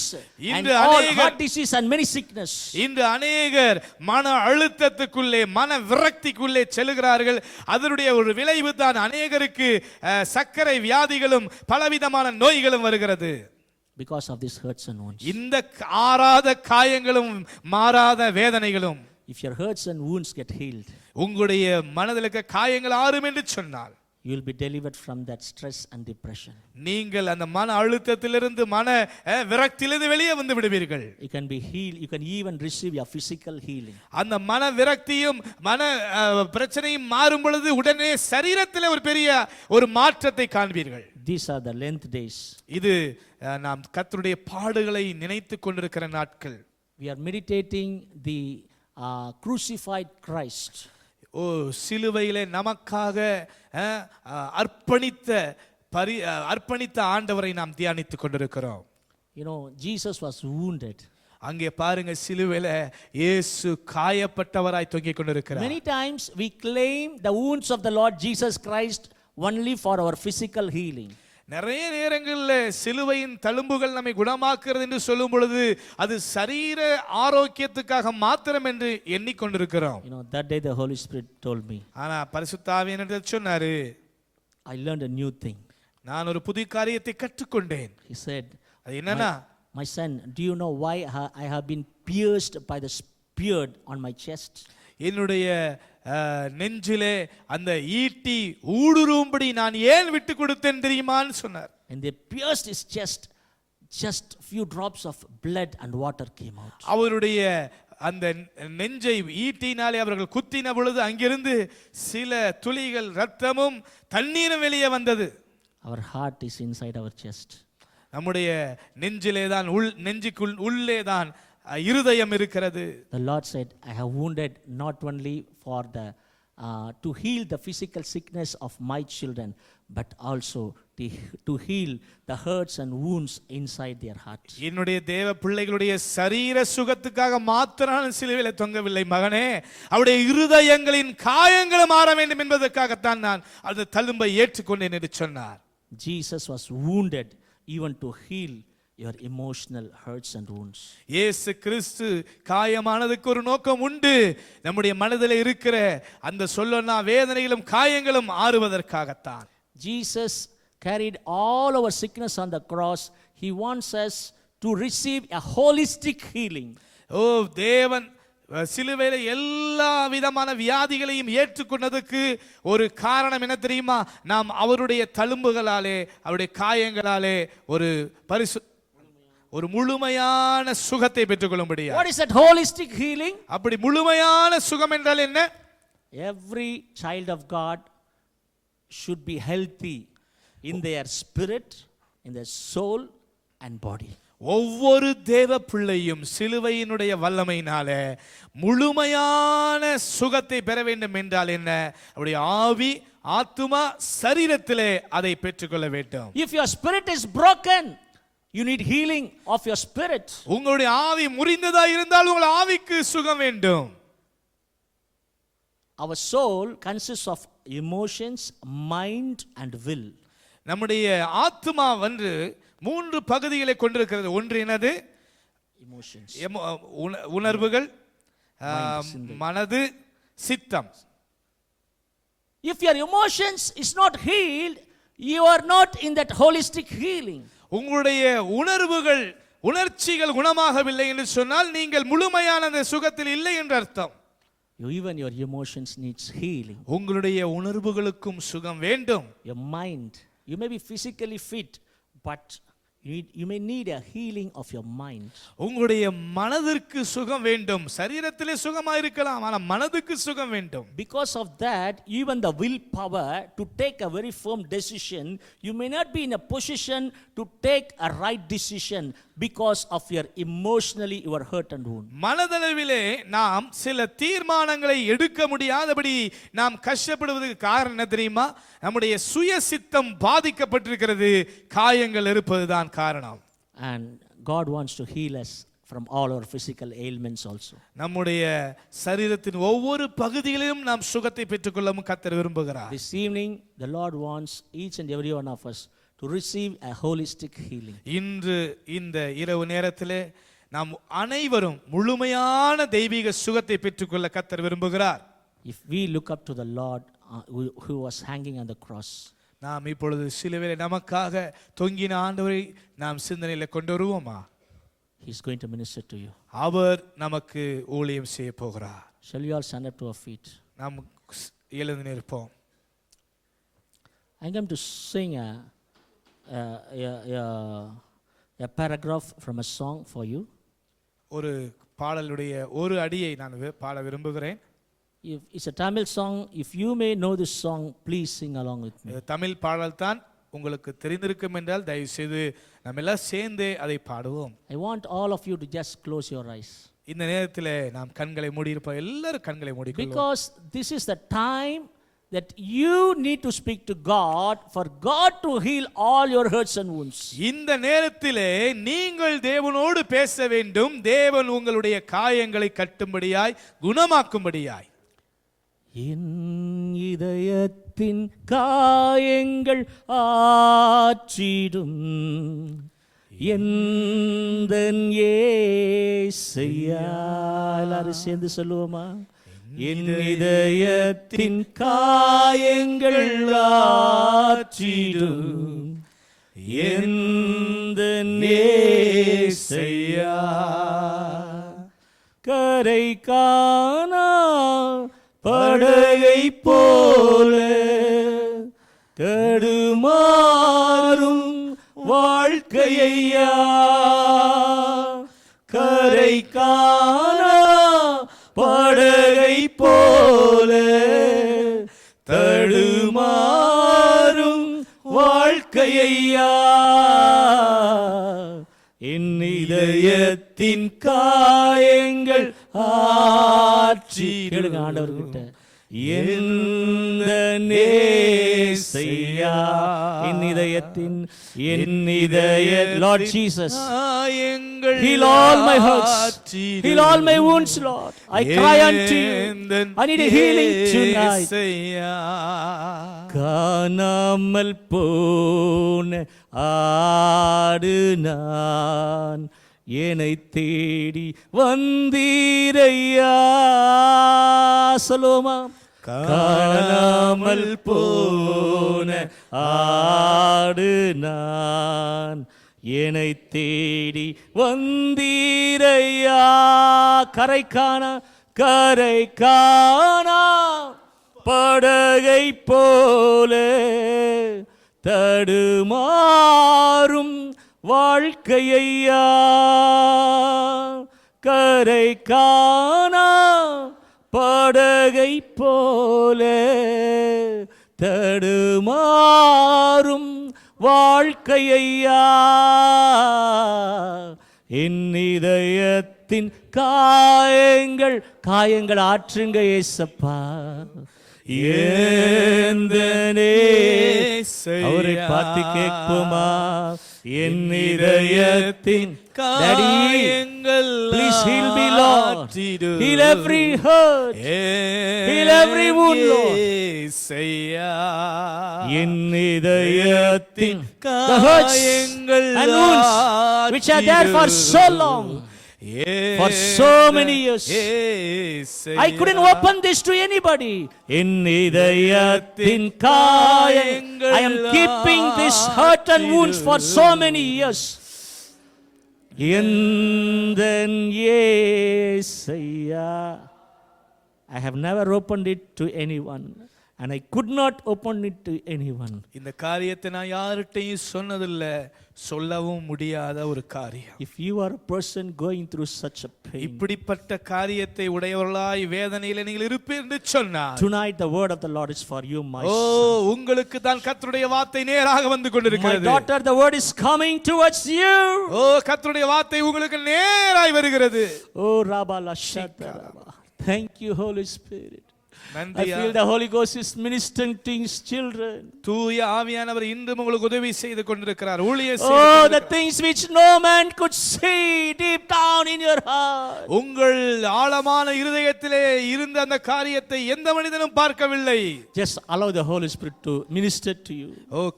and all heart disease and many sickness. இன்று அநேகர் மன அழுத்தத்துக்குள்ளே மன விரக்திக்குள்ளே செல்கிறார்கள். அதனுடைய ஒரு விளைவு தான் அநேகருக்கு சர்க்கரை வியாதிகளும் பலவிதமான நோய்களும் வருகிறது. Because of these hurts and wounds. இந்த ஆறாத காயங்களும் மாறாத வேதனைகளும். If your hurts and wounds get healed, உங்களுடைய மனதில் இருக்க காயங்கள் ஆறும் என்று சொன்னால் you will be delivered from that stress and depression. நீங்கள் அந்த மன அழுத்தத்திலிருந்து மன விரக்தியிலிருந்து வெளியே வந்து விடுவீர்கள். You can be healed, you can even receive your physical healing. அந்த மன விரக்தியும் மன பிரச்சனையும் மாறும் பொழுது உடனே சரீரத்தில் ஒரு பெரிய ஒரு மாற்றத்தை காண்பீர்கள். These are the length days. இது நாம் கர்த்தருடைய பாடுகளை நினைத்து கொண்டிருக்கிற நாட்கள். We are meditating the crucified Christ. சிலுவையிலே நமக்காக அர்ப்பணித்த ஆண்டவரை நாம் தியானித்துக் கொண்டிருக்கிறோம். You know, Jesus was wounded. அங்கே பாருங்க, சிலுவையில இயேசு காயப்பட்டவராய் தொங்கிக் கொண்டிருக்கிறார். Many times we claim the wounds of the Lord Jesus Christ only for our physical healing. நிறைய நேரங்களில் சிலுவையின் தழும்புகள் நம்மை குணமாக்குறது என்று சொல்லும் பொழுது அது சரீர ஆரோக்கியத்துக்காக மாத்திரம் என்று எண்ணிக்கொண்டிருக்கிறோம். You know, that day the Holy Spirit told me. ஆனா பரிசுத்த ஆவியானவர் சொன்னாரு, I learned a new thing. நான் ஒரு புதிய காரியத்தை கற்றுக்கொண்டேன். He said, அது என்னன்னா, my son, do you know why I have been pierced by the spear on my chest? என்னுடைய நெஞ்சிலே அந்த ஈட்டி ஊடுருவும்படி நான் ஏன் விட்டு கொடுத்தேன் தெரியுமான்னு சொன்னார். And they pierced his chest, just few drops of blood and water came out. அவருடைய அந்த நெஞ்சை ஈட்டினாலே அவர்கள் குத்தின பொழுது அங்கிருந்து சில துளிகள் இரத்தமும் தண்ணீரும் வெளியே வந்தது. Our heart is inside our chest. நம்முடைய நெஞ்சிலே தான் நெஞ்சுக்குள் உள்ளே தான் இருதயம் இருக்கிறது. The Lord said, I have wounded not only for the to heal the physical sickness of my children, but also to heal the hurts and wounds inside their hearts. என்னுடைய தேவ பிள்ளைகளுடைய சரீர சுகத்துக்காக மாத்திரம் சிலுவையிலே தொங்கவில்லை மகனே, அவருடைய இருதயங்களின் காயங்களும் மாற வேண்டும் என்பதற்காகத்தான் நான் அந்த தழும்பை ஏற்றுக்கொண்டேன் என்று சொன்னார். Jesus was wounded even to heal your emotional hurts and wounds. இயேசு கிறிஸ்து காயமானதுக்கு ஒரு நோக்கம் உண்டு. நம்முடைய மனதில் இருக்கிற அந்த சொல்லனா வேதனைகளும் காயங்களும் ஆறுவதற்காகத்தான். Jesus carried all our sickness on the cross. He wants us to receive a holistic healing. தேவன் சிலுவையில எல்லா விதமான வியாதிகளையும் ஏற்றுக்கொண்டதுக்கு ஒரு காரணம் என்ன தெரியுமா? நாம் அவருடைய தழும்புகளாலே, அவருடைய காயங்களாலே ஒரு முழுமையான சுகத்தை பெற்றுக்கொள்ளும்படியா. What is that holistic healing? அப்படி முழுமையான சுகம் என்றால் என்ன? Every child of God should be healthy in their spirit, in their soul and body. ஒவ்வொரு தேவ பிள்ளையும் சிலுவையினுடைய வல்லமையினால முழுமையான சுகத்தை பெற வேண்டும் என்றால் என்ன? அவருடைய ஆவி, ஆத்துமா, சரீரத்திலே அதை பெற்றுக்கொள்ள வேண்டும். If your spirit is broken, you need healing of your spirit. உங்களுடைய ஆவி முறிந்ததா இருந்தால் உங்கள் ஆவிக்கு சுகம் வேண்டும். Our soul consists of emotions, mind and will. நம்முடைய ஆத்துமா வந்து 3 பகுதிகளை கொண்டிருக்கிறது. ஒன்று என்னது? Emotions. உணர்வுகள், மனது, சித்தம். If your emotions is not healed, you are not in that holistic healing. உங்களுடைய உணர்ச்சிகள் குணமாகவில்லை என்று சொன்னால் நீங்கள் முழுமையான அந்த சுகத்தில் இல்லை என்று அர்த்தம். Even your emotions needs healing. உங்களுடைய உணர்வுகளுக்கும் சுகம் வேண்டும். Your mind, you may be physically fit, but you may need a healing of your mind. உங்களுடைய மனதிற்கு சுகம் வேண்டும். சரீரத்திலே சுகமா இருக்கலாம், ஆனா மனதுக்கு சுகம் வேண்டும். Because of that, even the willpower to take a very firm decision, you may not be in a position to take a right decision because of your emotionally you are hurt and wound. மனதளவிலே நாம் சில தீர்மானங்களை எடுக்க முடியாதபடி நாம் கஷ்டப்படுவதற்கு காரணம் என்ன தெரியுமா? நம்முடைய சுய சித்தம் பாதிக்கப்பட்டிருக்கிறது, காயங்கள் இருப்பதுதான் காரணம். And God wants to heal us from all our physical ailments also. நம்முடைய சரீரத்தின் ஒவ்வொரு பகுதிகளிலும் நாம் சுகத்தை பெற்றுக்கொள்ளவும் கர்த்தர் விரும்புகிறார். This evening the Lord wants each and every one of us to receive a holistic healing. இன்று இந்த இரவு நேரத்திலே நாம் அனைவரும் முழுமையான தெய்வீக சுகத்தை பெற்றுக்கொள்ள கர்த்தர் விரும்புகிறார். If we look up to the Lord who was hanging on the cross, நாம் இப்பொழுது சிலுவையிலே நமக்காக தொங்கின ஆண்டவரை நாம் சிந்தனையில கொண்டு வருவோமா? He is going to minister to you. அவர் நமக்கு ஊழியம் செய்ய போகிறார். Shall we all stand up to our feet? நாம் எழுந்து நிற்போம். I'm going to sing a paragraph from a song for you. ஒரு பாடலுடைய ஒரு அடியை நான் பாட விரும்புகிறேன். If it's a Tamil song, if you may know this song, please sing along with me. Tamil பாடல் தான், உங்களுக்கு தெரிந்திருக்கும் என்றால் தயவு செய்து நம்ம எல்லாம் சேர்ந்து அதை பாடுவோம். I want all of you to just close your eyes. இந்த நேரத்தில் நாம் கண்களை மூடி இருப்போம். எல்லாரும் கண்களை மூடிக்கொள்வோம். Because this is the time that you need to speak to God for God to heal all your hurts and wounds. இந்த நேரத்திலே நீங்கள் தேவனோடு பேச வேண்டும். தேவன் உங்களுடைய காயங்களை கட்டும்படியாய், குணமாக்கும்படியாய். என் இதயத்தின் காயங்கள் ஆற்றிடும் எந்தன் இயேசையா. எல்லாரும் சேர்ந்து சொல்லுவோமா? என் இதயத்தின் காயங்கள் ஆற்றிடும் எந்தன் இயேசையா. கரை காணா படகை போல தடுமாறும் வாழ்க்கையா. கரை காணா படகை போல தடுமாறும் வாழ்க்கையா. என் இதயத்தின் காயங்கள் ஆற்றி. கேளுங்க ஆண்டவர்கிட்ட. எந்த நேசையா என் இதயத்தின் Lord Jesus, heal all my hurts, heal all my wounds, Lord. I cry unto you. I need a healing tonight. காணாமல் போன ஆடு நான், என்னை தேடி வந்தீரையா. சொல்லுவோமா? காணாமல் போன ஆடு நான், என்னை தேடி வந்தீரையா. கரை காண கரை காணா படகை போல தடுமாறும் வாழ்க்கையா, கரை காணா படகை போல தடுமாறும் வாழ்க்கையா, என் இதயத்தின் காயங்கள் ஆற்றுங்க ஏசப்பா. அவரை பார்த்து கேட்போமா, என் இதயத்தின் காயங்கள் please heal me Lord, heal every hurt, heal every wound Lord. என் இதயத்தின் the hurts and wounds which are there for so long, for so many years I couldn't open this to anybody. என் இதயத்தின் காயங்கள் I am keeping this hurt and wounds for so many years. எந்தன் இயேசையா, I have never opened it to anyone and I could not open it to anyone. இந்த காரியத்தை நான் யார்கிட்டயும் சொன்னதில்லை, சொல்லவும் முடியாத ஒரு காரியம். If you are a person going through such a pain, இப்படிப்பட்ட காரியத்தை உடையவர்களாய் வேதனையில நீங்கள் இருப்பீர் என்று சொன்னார், tonight the word of the Lord is for you, my son. உங்களுக்கு தான் கர்த்தருடைய வார்த்தை நேராக வந்து கொண்டிருக்கிறது. My daughter, the word is coming towards you. கர்த்தருடைய வார்த்தை உங்களுக்கு நேராய் வருகிறது. Oh rabala shataraba. Thank you Holy Spirit. I feel the Holy Ghost is ministering to his children. தூய ஆவியானவர் இன்றும் உங்களுக்கு உதவி செய்து கொண்டிருக்கிறார், ஊழியம் செய்து கொண்டிருக்கிறார். Oh, the things which no man could see deep down in your heart. உங்கள் ஆழமான இருதயத்திலே இருந்த அந்த காரியத்தை எந்த மனிதனும் பார்க்கவில்லை. Just allow the Holy Spirit to minister to you.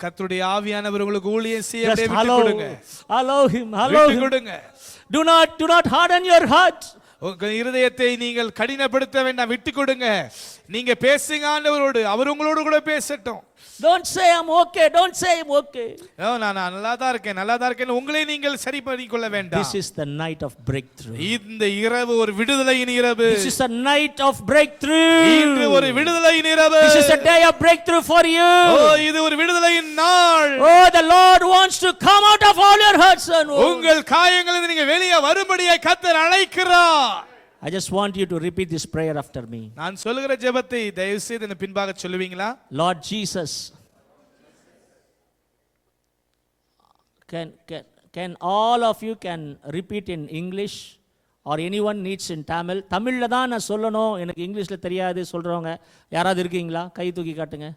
கர்த்தருடைய ஆவியானவர் உங்களுக்கு ஊழியம் செய்ய விட்டு கொடுங்க. Allow him, allow him. கொடுங்க. Do not harden your heart. உங்கள் இருதயத்தை நீங்கள் கடினப்படுத்த வேண்டாம், விட்டு கொடுங்க. நீங்க பேசுங்க ஆண்டவரோடு, அவர் உங்களோடு கூட பேசட்டும். Don't say I'm okay, don't say I'm okay. நான் நல்லா தான் இருக்கேன் உங்களை நீங்கள் சரி பண்ணிக்கொள்ள வேண்டாம். This is the night of breakthrough. இந்த இரவு ஒரு விடுதலையின் இரவு. This is a night of breakthrough. இன்று ஒரு விடுதலையின் இரவு. This is a day of breakthrough for you. இது ஒரு விடுதலையின் நாள். The Lord wants to come out of all your hurts and wounds. உங்கள் காயங்களிலிருந்து நீங்க வெளியே வரும்படியாய் கர்த்தர் அழைக்கிறார். I just want you to repeat this prayer after me. நான் சொல்லுகிற ஜெபத்தை தயவு செய்து இந்த பின்பாக சொல்லுவீங்களா? Lord Jesus, can all of you can repeat in English or anyone needs in Tamil? தமிழ்ல தான் நான் சொல்லணும், எனக்கு இங்கிலீஷ்ல தெரியாது சொல்றவங்க யாராவது இருக்கீங்களா? கை தூக்கி காட்டுங்க.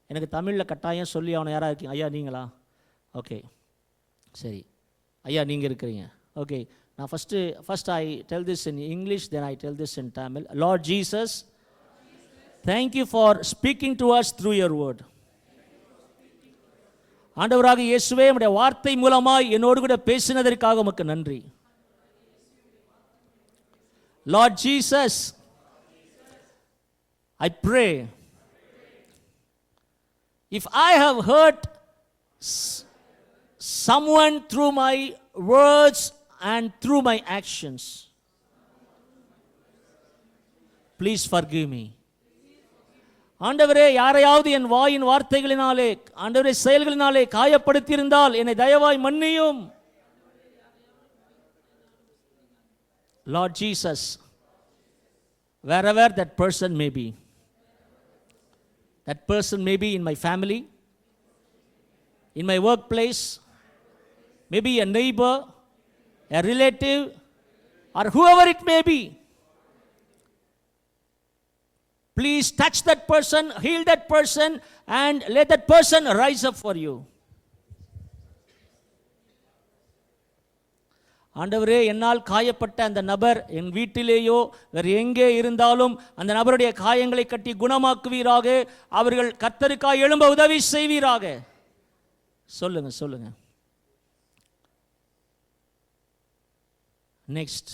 எனக்கு தமிழ்ல கட்டாயம் சொல்லி அவனை யாராவது இருக்கீங்க? ஐயா நீங்களா? ஓகே சரி ஐயா நீங்க இருக்கிறீங்க. Okay now first I tell this in English, then I tell this in Tamil. Lord Jesus, thank you for speaking to us through your word. ஆண்டவராக இயேசுவே, உம்முடைய வார்த்தை மூலமாய் என்னோடு கூட பேசினதற்காக உமக்கு நன்றி. Lord Jesus, I pray, if I have hurt someone through my words and through my actions, please forgive me. ஆண்டவரே, யாரையாவது என் வாயின் வார்த்தைகளினாலே ஆண்டவரே செயல்களினாலே காயப்படுத்தி இருந்தால் என்னை தயவாய் மன்னியும். Lord Jesus, wherever that person may be in my family, in my workplace, maybe a neighbor, a relative, or whoever it may be, please touch that person, heal that person, and let that person rise up for you. ஆண்டவரே, என்னால் காயப்பட்ட அந்த நபர் என் வீட்டிலேயோ வேறு எங்கே இருந்தாலும் அந்த நபருடைய காயங்களை கட்டி குணமாக்குவீராக. அவர்கள் கர்த்தருக்காய் எழும்ப உதவி செய்வீராக. சொல்லுங்க. Next,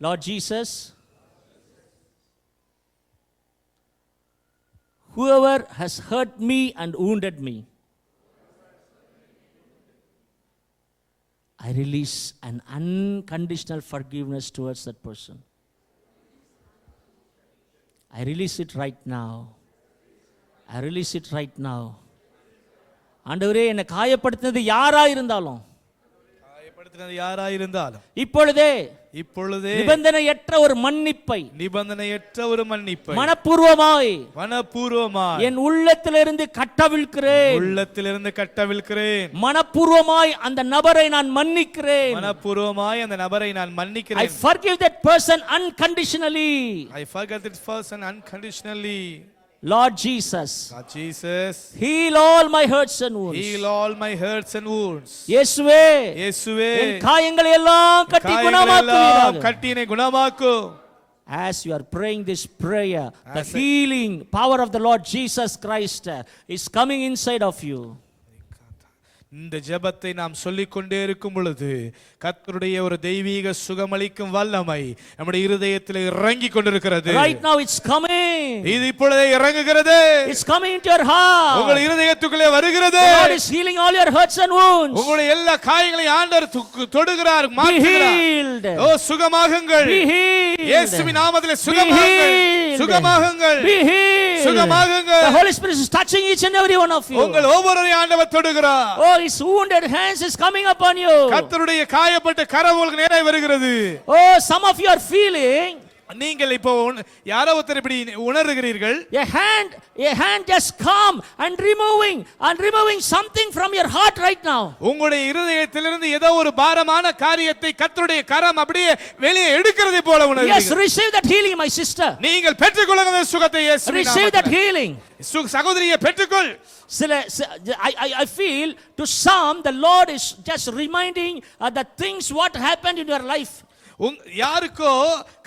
Lord Jesus, whoever has hurt me and wounded me, I release an unconditional forgiveness towards that person. I release it right now. I release it right now. ஆண்டவரே, என்னை காயப்படுத்தினது யாரா இருந்தாலும், காயப்படுத்தினது யாரா இருந்தாலும் இப்பொழுதே நிபந்தனையற்ற ஒரு மன்னிப்பை மனப்பூர்வமாய் என் உள்ளத்திலிருந்து கட்டவிழ்க்கிறேன். மனப்பூர்வமாய் அந்த நபரை நான் மன்னிக்கிறேன். I forgive that person unconditionally. Lord Jesus, heal all my hurts and wounds. இயேசுவே, என் காயங்களை எல்லாம் கட்டி குணமாக்கு. As you are praying this prayer, the healing power of the Lord Jesus Christ is coming inside of you. இந்த ஜெபத்தை நாம் சொல்லிக்கொண்டே இருக்கும் பொழுது கர்த்தருடைய ஒரு தெய்வீக சுகமளிக்கும் வல்லமை நம்முடைய இருதயத்தில் இறங்கி கொண்டிருக்கிறது. Right now it's coming. இது இப்பொழுதே இறங்குகிறது. It's coming into your heart. உங்கள் இருதயத்துக்குள்ளே வருகிறது. God is healing all your hurts and wounds. உங்களுடைய எல்லா காயங்களையும் ஆண்டவர் தொடுகிறார், மாற்றுகிறார். ஓ, சுகமாகுங்கள். இயேசுவின் நாமத்திலே சுகமாகுங்கள். The Holy Spirit is touching each and every one of you. உங்கள் ஒவ்வொருவரையும் ஆண்டவர் தொடுகிறார். Oh, his wounded hands is coming upon you. கர்த்தருடைய காயப்பட்ட கரம் உங்களுக்கு நேரே வருகிறது. Oh, some of you are feeling, நீங்கள் இப்போ யாரோ ஒருத்தர் இப்படி உணர்கிறீர்கள், a hand just come and removing something from your heart right now. உங்களுடைய இருதயத்திலிருந்து ஏதோ ஒரு பாரமான காரியத்தை கர்த்தருடைய கரம் அப்படியே வெளியே எடுக்கிறது போல உணர்கிறீர்கள். Yes, receive that healing, my sister. நீங்கள் பெற்றுக்கொள்ளுங்க அந்த சுகத்தை. இயேசுவின் நாமத்தில் receive that healing. சகோதரியே, பெற்றுக்கொள். I feel to some the Lord is just reminding the things what happened in your life. யாருக்கோ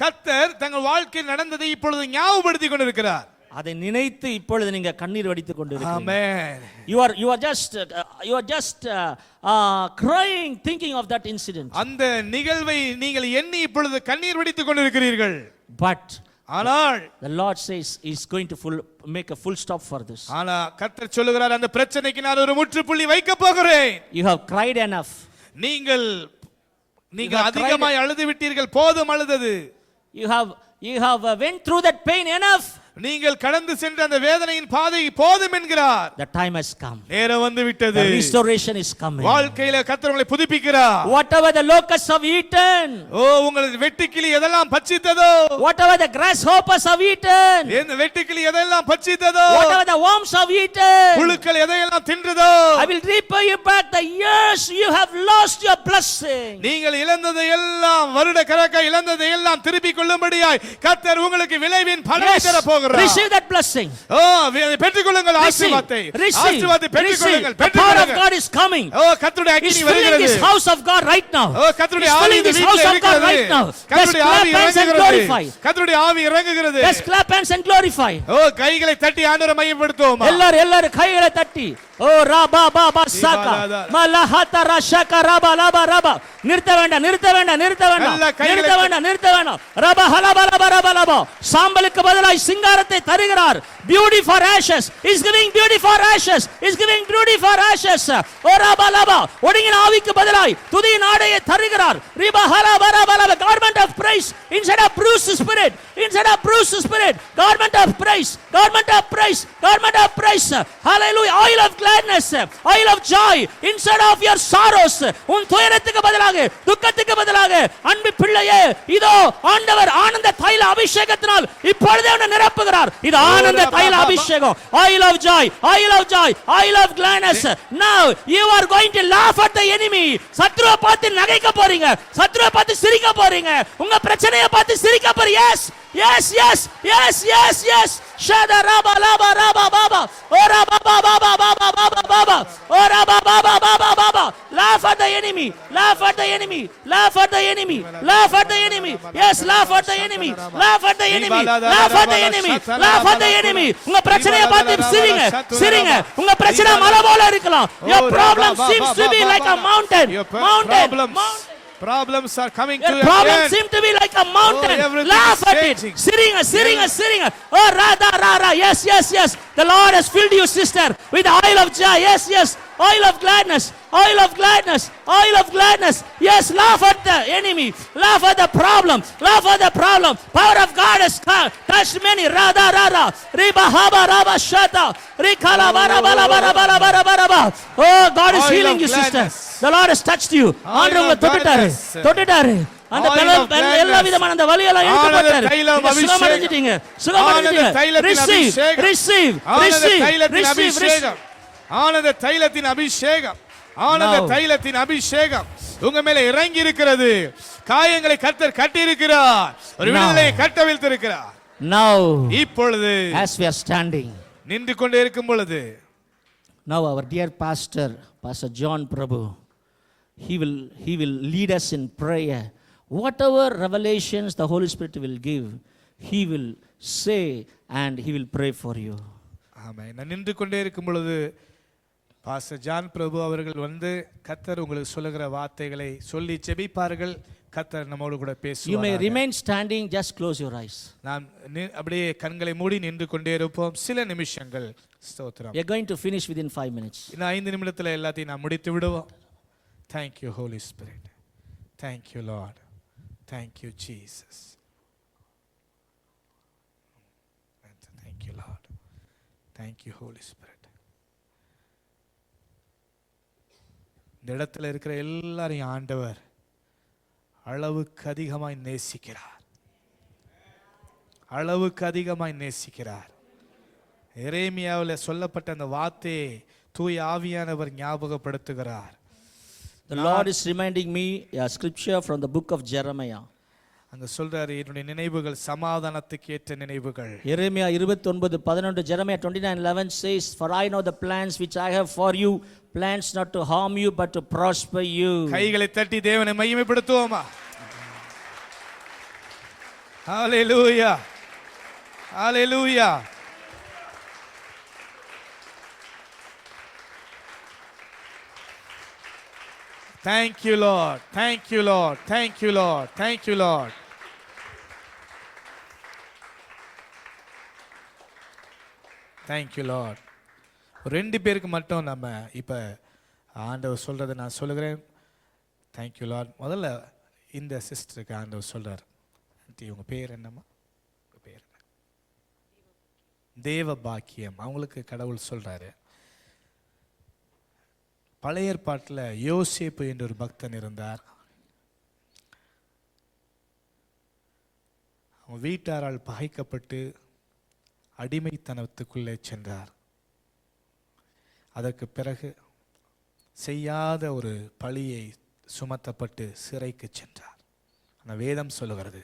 கர்த்தர் தங்கள் வாழ்க்கையில் நடந்ததை இப்பொழுது ஞாபகப்படுத்திக் கொண்டிருக்கிறார். அதை நினைத்து இப்பொழுது நீங்க கண்ணீர் வடித்துக் கொண்டிருக்கிறீர்கள். Amen. You are just crying thinking of that incident. அந்த நிகழ்வை நீங்கள் எண்ணி இப்பொழுது கண்ணீர் வடித்துக் கொண்டிருக்கிறீர்கள். But ஆனால் the Lord says he is going to make a full stop for this. ஆனா கர்த்தர் சொல்லுகிறார், அந்த பிரச்சனைக்கு நான் ஒரு முற்றுப்புள்ளி வைக்க போகிறேன். You have cried enough. நீங்கள் அதிகமாய் அழுது விட்டீர்கள், போதும் அழுதது. You have went through that pain enough. நீங்கள் கடந்து சென்ற அந்த வேதனையின் பாதை போதும் என்கிறார். The time has come. நேரம் வந்து விட்டது. The restoration is coming. வாழ்க்கையில கர்த்தர் உங்களை புதுப்பிக்கிறார். Whatever the locusts have eaten, உங்கள் வெட்டுக்கிளி எதெல்லாம் பட்சித்ததோ, whatever the grasshoppers have eaten, இந்த வெட்டுக்கிளி எதெல்லாம் பட்சித்ததோ, whatever the worms have eaten, புழுக்கள் எதையெல்லாம் தின்றதோ, I will repay you back the years you have lost your blessing. நீங்கள் இழந்ததை எல்லாம், வருட கணக்க இழந்ததை எல்லாம் திருப்பிக் கொள்ளும்படியாய் கர்த்தர் உங்களுக்கு விளைவின் பலனை தர போகிறார். Receive that blessing. பெற்றுக்கொள்ளுங்கள் ஆசீர்வாதத்தை. ஆசீர்வாதத்தை பெற்றுக்கொள்ளுங்கள். The power of God is coming. கர்த்தருடைய அக்கினி வருகிறது. He's filling this house of God right now. கர்த்தருடைய ஆவி இந்த வீட்டில் இருக்கிறது. கர்த்தருடைய ஆவி இறங்குகிறது. கர்த்தருடைய ஆவி இறங்குகிறது. Let's clap hands and glorify. கைகளை தட்டி ஆண்டவரை மகிமைப்படுத்துவோம். எல்லாரும் கைகளை தட்டி. Oh raba baba saka malahata rashaka raba laba raba. நிறுத்த வேண்டாம். ரபா ஹலபா ரபா லபா. சாம்பலுக்கு பதிலாய் சிங்காரத்தை தருகிறார். Beauty for ashes. Is giving beauty for ashes. Oh raba laba. ஒடுங்கின ஆவிக்கு பதிலாய் துதியின் ஆடையை தருகிறார். ரிபா ஹலபா ரபா லபா. Garment of praise instead of bruised spirit. Garment of praise. Hallelujah. Oil of gladness, oil of joy instead of your sorrows. உன் துயரத்துக்கு பதிலாக, துக்கத்துக்கு பதிலாக, அன்பு பிள்ளையே, இதோ ஆண்டவர் ஆனந்த தைல அபிஷேகத்தினால் இப்பொழுதே உன்னை நிரப்புகிறார். இது ஆனந்த தைல அபிஷேகம். Oil of joy, oil of gladness. Now you are going to laugh at the enemy. சத்ருவை பார்த்து நகைக்க போறீங்க, சத்ருவை பார்த்து சிரிக்க போறீங்க, உங்க பிரச்சனையை பார்த்து சிரிக்க போறீங்க. Yes. Shada raba laba raba baba. Ora baba baba baba baba baba. Ora baba baba baba. Laugh at the enemy. Yes, laugh at the enemy. உங்க பிரச்சனையை பார்த்து சிரிங்க. உங்க பிரச்சனை மலை போல இருக்கலாம். Your problem seems to be like a mountain. Problems are coming to your problem seem to be like a mountain. Laugh at it. Siringa. Oh rada. Yes. The Lord has filled you, sister, with the oil of joy. Yes. oil of gladness, oil of gladness, oil of gladness. Yes, laugh at the enemy, laugh at the problem, laugh at the problem. Power of God has touched many. Rada rada, riba haba raba shata, rikala bara bara bara bara bara bara. Oh, God is Oil healing of you, sister. gladness. The Lord has touched you. ஆண்டவர் உங்களை of தொட்டுட்டாரு, gladness. தொட்டுட்டாரு. அந்த Oil of gladness. எல்லா விதமான அந்த வலியெல்லாம் இழுத்து ஆனந்த போட்டாரு. தைலம் நீங்க அபிஷேகம். சுகமடைஞ்சிட்டீங்க, சுகமடைஞ்சிட்டீங்க. ஆனந்த தைலத்தின் Receive, அபிஷேகம். receive, ஆனந்த receive, தைலத்தின் receive, receive. அபிஷேகம், ஆனந்த தைலத்தின் அபிஷேகம், ஆனந்த Now. தைலத்தின் அபிஷேகம் உங்க மேல இறங்கி இருக்கிறது. காயங்களை கர்த்தர் கட்டி இருக்கிறார், ஒரு Now. விடுதலையை கட்டவிழ்த்திருக்கிறார். Now, இப்பொழுது as we are standing, நின்று கொண்டே இருக்கும் பொழுது now our dear pastor, Pastor John Prabhu, he will lead us in prayer. Whatever revelations the Holy Spirit will give, he will say and he will pray for you. ஆமென். நான் நின்று கொண்டே இருக்கும் பொழுது pastor John பிரபு அவர்கள் வந்து கர்த்தர் உங்களுக்கு சொல்லுகிற வார்த்தைகளை சொல்லி ஜெபிப்பார்கள். கர்த்தர் நம்மோடு கூட You may பேசுவார். remain standing, just close your eyes. நாம் அப்படியே கண்களை மூடி நின்று கொண்டே இருப்போம் சில நிமிஷங்கள். ஸ்தோத்திரம். We are going to finish within 5 minutes. இன்னும் 5 நிமிடத்தில் எல்லாத்தையும் நாம் முடித்து விடுவோம். Thank you Holy Spirit. Thank you Lord. Thank you Jesus. Thank you Lord. Thank you Holy Spirit. இந்த இடத்துல இருக்கிற எல்லாரையும் ஆண்டவர் அளவுக்கு அதிகமாய் நேசிக்கிறார், அளவுக்கு அதிகமாய் நேசிக்கிறார். எரேமியாவில் சொல்லப்பட்ட அந்த வார்த்தையை தூய ஆவியானவர் ஞாபகப்படுத்துகிறார். The Lord is reminding me a scripture from the book of Jeremiah. அங்க சொல்றாரு, என்னுடைய நினைவுகள் சமாதானத்துக்கு ஏற்ற நினைவுகள். எரேமியா 29:11, Jeremiah 29:11 says, for I know the plans which I have for you, plans not to harm you but to prosper you. கைகளை தட்டி தேவனை மகிமைப்படுத்துவோமா? ஹalleluya, ஹalleluya. Thank you Lord, thank you Lord, thank you Lord, thank you Lord. Thank you Lord. ரெண்டு பேருக்கு மட்டும் நம்ம இப்போ ஆண்டவர் சொல்கிறத நான் சொல்லுகிறேன். Thank you Lord. முதல்ல இந்த சிஸ்டருக்கு ஆண்டவர் சொல்கிறார். இவங்க பேர் என்னம்மா? பேர் என்ன? தேவ பாக்கியம். அவங்களுக்கு கடவுள் சொல்கிறாரு, பழைய ஏற்பாட்டில் யோசேப்பு என்ற ஒரு பக்தன் இருந்தார். அவன் வீட்டாரால் பகைக்கப்பட்டு அடிமைத்தனத்துக்குள்ளே சென்றார். அதற்கு பிறகு செய்யாத ஒரு பழியை சுமத்தப்பட்டு சிறைக்கு சென்றார். ஆனால் வேதம் சொல்லுகிறது,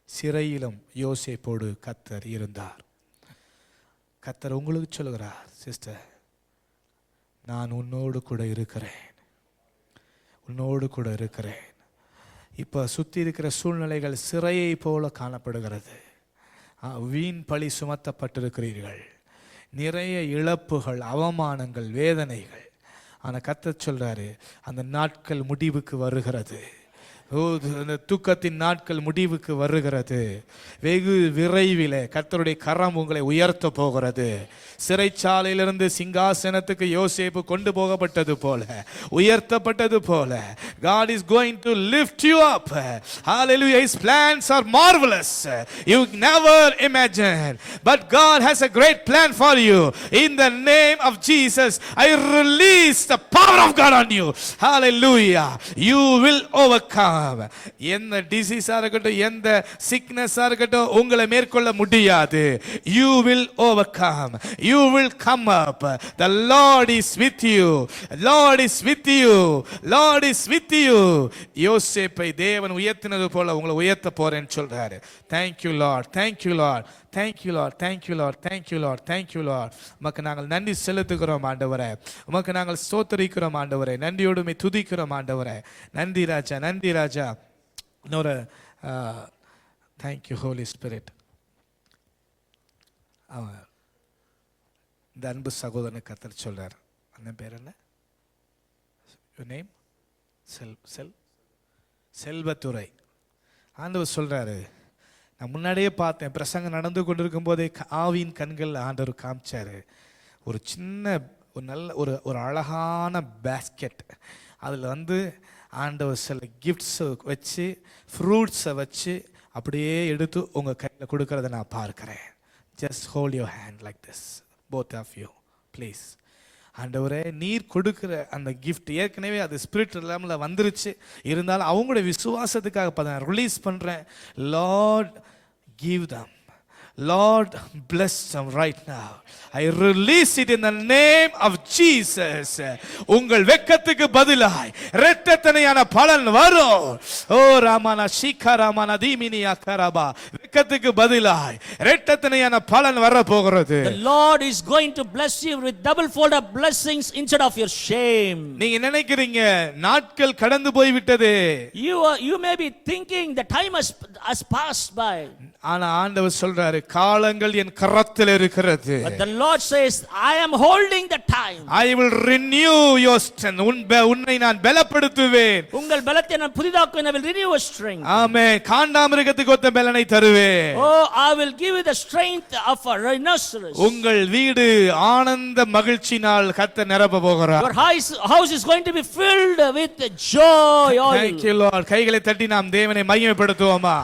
சிறையிலும் யோசேப்போடு கர்த்தர் இருந்தார். கர்த்தர் உங்களுக்கு சொல்லுகிறார், சிஸ்டர், நான் உன்னோடு கூட இருக்கிறேன், உன்னோடு கூட இருக்கிறேன். இப்போ சுற்றி இருக்கிற சூழ்நிலைகள் சிறையை போல காணப்படுகிறது. வீண் பழி சுமத்தப்பட்டிருக்கிறீர்கள், நிறைய இழப்புகள், அவமானங்கள், வேதனைகள். ஆனால் கர்த்தர் சொல்றாரு, அந்த நாட்கள் முடிவுக்கு வருகிறது. அந்த தூக்கத்தின் நாட்கள் முடிவுக்கு வருகிறது. வெகு விரைவில் கர்த்தருடைய கரம் உங்களை உயர்த்த போகிறது. சிறைச்சாலையிலிருந்து சிங்காசனத்துக்கு யோசேப்பு கொண்டு போகப்பட்டது போல, உயர்த்தப்பட்டது போல, God is going to lift you up. Hallelujah. His plans are marvelous. You never imagine, but God has a great plan for you. In the name of Jesus, I release the power of God on you. Hallelujah. You will overcome. எந்த டிசீஸா இருக்கட்டும், எந்த சிக்னஸா இருக்கட்டும், உங்களை மேற்கொள்ள முடியாது. You will overcome. You will come up. The Lord is with you. Lord is with you. Lord is with you. யோசேப்பை தேவன் உயர்த்தினது போல உங்களை உயர்த்த போறேன்னு சொல்றாரு. Thank you Lord. Thank you Lord. Thank you Lord. Thank you Lord. Thank you Lord. Thank you Lord. உமக்கு நாங்கள் நன்றி செலுத்துகிறோம் ஆண்டவரே. உமக்கு நாங்கள் ஸ்தோத்திரிக்கிறோம் ஆண்டவரே. நன்றியோடுமே துதிக்கிறோம் ஆண்டவரே. நன்றி ராஜா, நன்றி ராஜா. இன்னொரு தேங்க் யூ ஹோலி ஸ்பிரிட். அவன் இந்த அன்பு சகோதரனுக்கு கர்த்தர் சொல்றார், அண்ணன் பேர் என்ன? Your name? செல்வத்துறை. ஆண்டவர் சொல்றாரு, நான் முன்னாடியே பார்த்தேன், பிரசங்கம் நடந்து கொண்டிருக்கும் போதே ஆவியின் கண்கள் ஆண்டவர் காமிச்சாரு. ஒரு சின்ன ஒரு நல்ல ஒரு அழகான பேஸ்கெட், அதில் வந்து ஆண்டவர் சில கிஃப்ட்ஸை வச்சு ஃப்ரூட்ஸை வச்சு அப்படியே எடுத்து உங்கள் கையில் கொடுக்கறத நான் பார்க்குறேன். Just hold your hand like this, both of you please. ஆண்டவரே, நீர் கொடுக்குற அந்த கிஃப்ட் ஏற்கனவே அது ஸ்பிரிட் லெவலில் வந்துருச்சு, இருந்தாலும் அவங்களுடைய விசுவாசத்துக்காக இப்போ நான் ரிலீஸ் பண்ணுறேன். Lord give them, Lord bless them right now. I release it in the name of Jesus. உங்கள் வெட்கத்துக்கு பதிலாய் இரட்டத்தனையான பலன் வரும். ஓ ராமனா சீக்கராமனா தீமினியா கரபா, வெட்கத்துக்கு பதிலாய் இரட்டத்தனையான பலன் வர போகிறது. The Lord is going to bless you with double fold of blessings instead of your shame. நீங்க நினைக்கிறீங்க நாட்கள் கடந்து போய் விட்டது. You may be thinking the time has passed by. ஆனா ஆண்டவர் சொல்றாரு, காலங்கள் என் கரத்தில் இருக்கிறது. But the Lord says, I am holding the time. I will renew your strength. உன்னை நான் பலப்படுத்துவேன். உங்கள் பலத்தை நான் புதிதாக்குவேன். I will renew your strength. ஆமென். காண்டாமிருகத்துக்கு ஒத்த பலனை தருவேன். Oh, I will give you the strength of a rhinoceros. உங்கள் வீடு ஆனந்த மகிழ்ச்சியினால் கர்த்தர் நிரப்ப போகிறார். Your house is going to be filled with joy. Thank you Lord. கைகளை தட்டி நாம் தேவனை மகிமைப்படுத்துவோமா?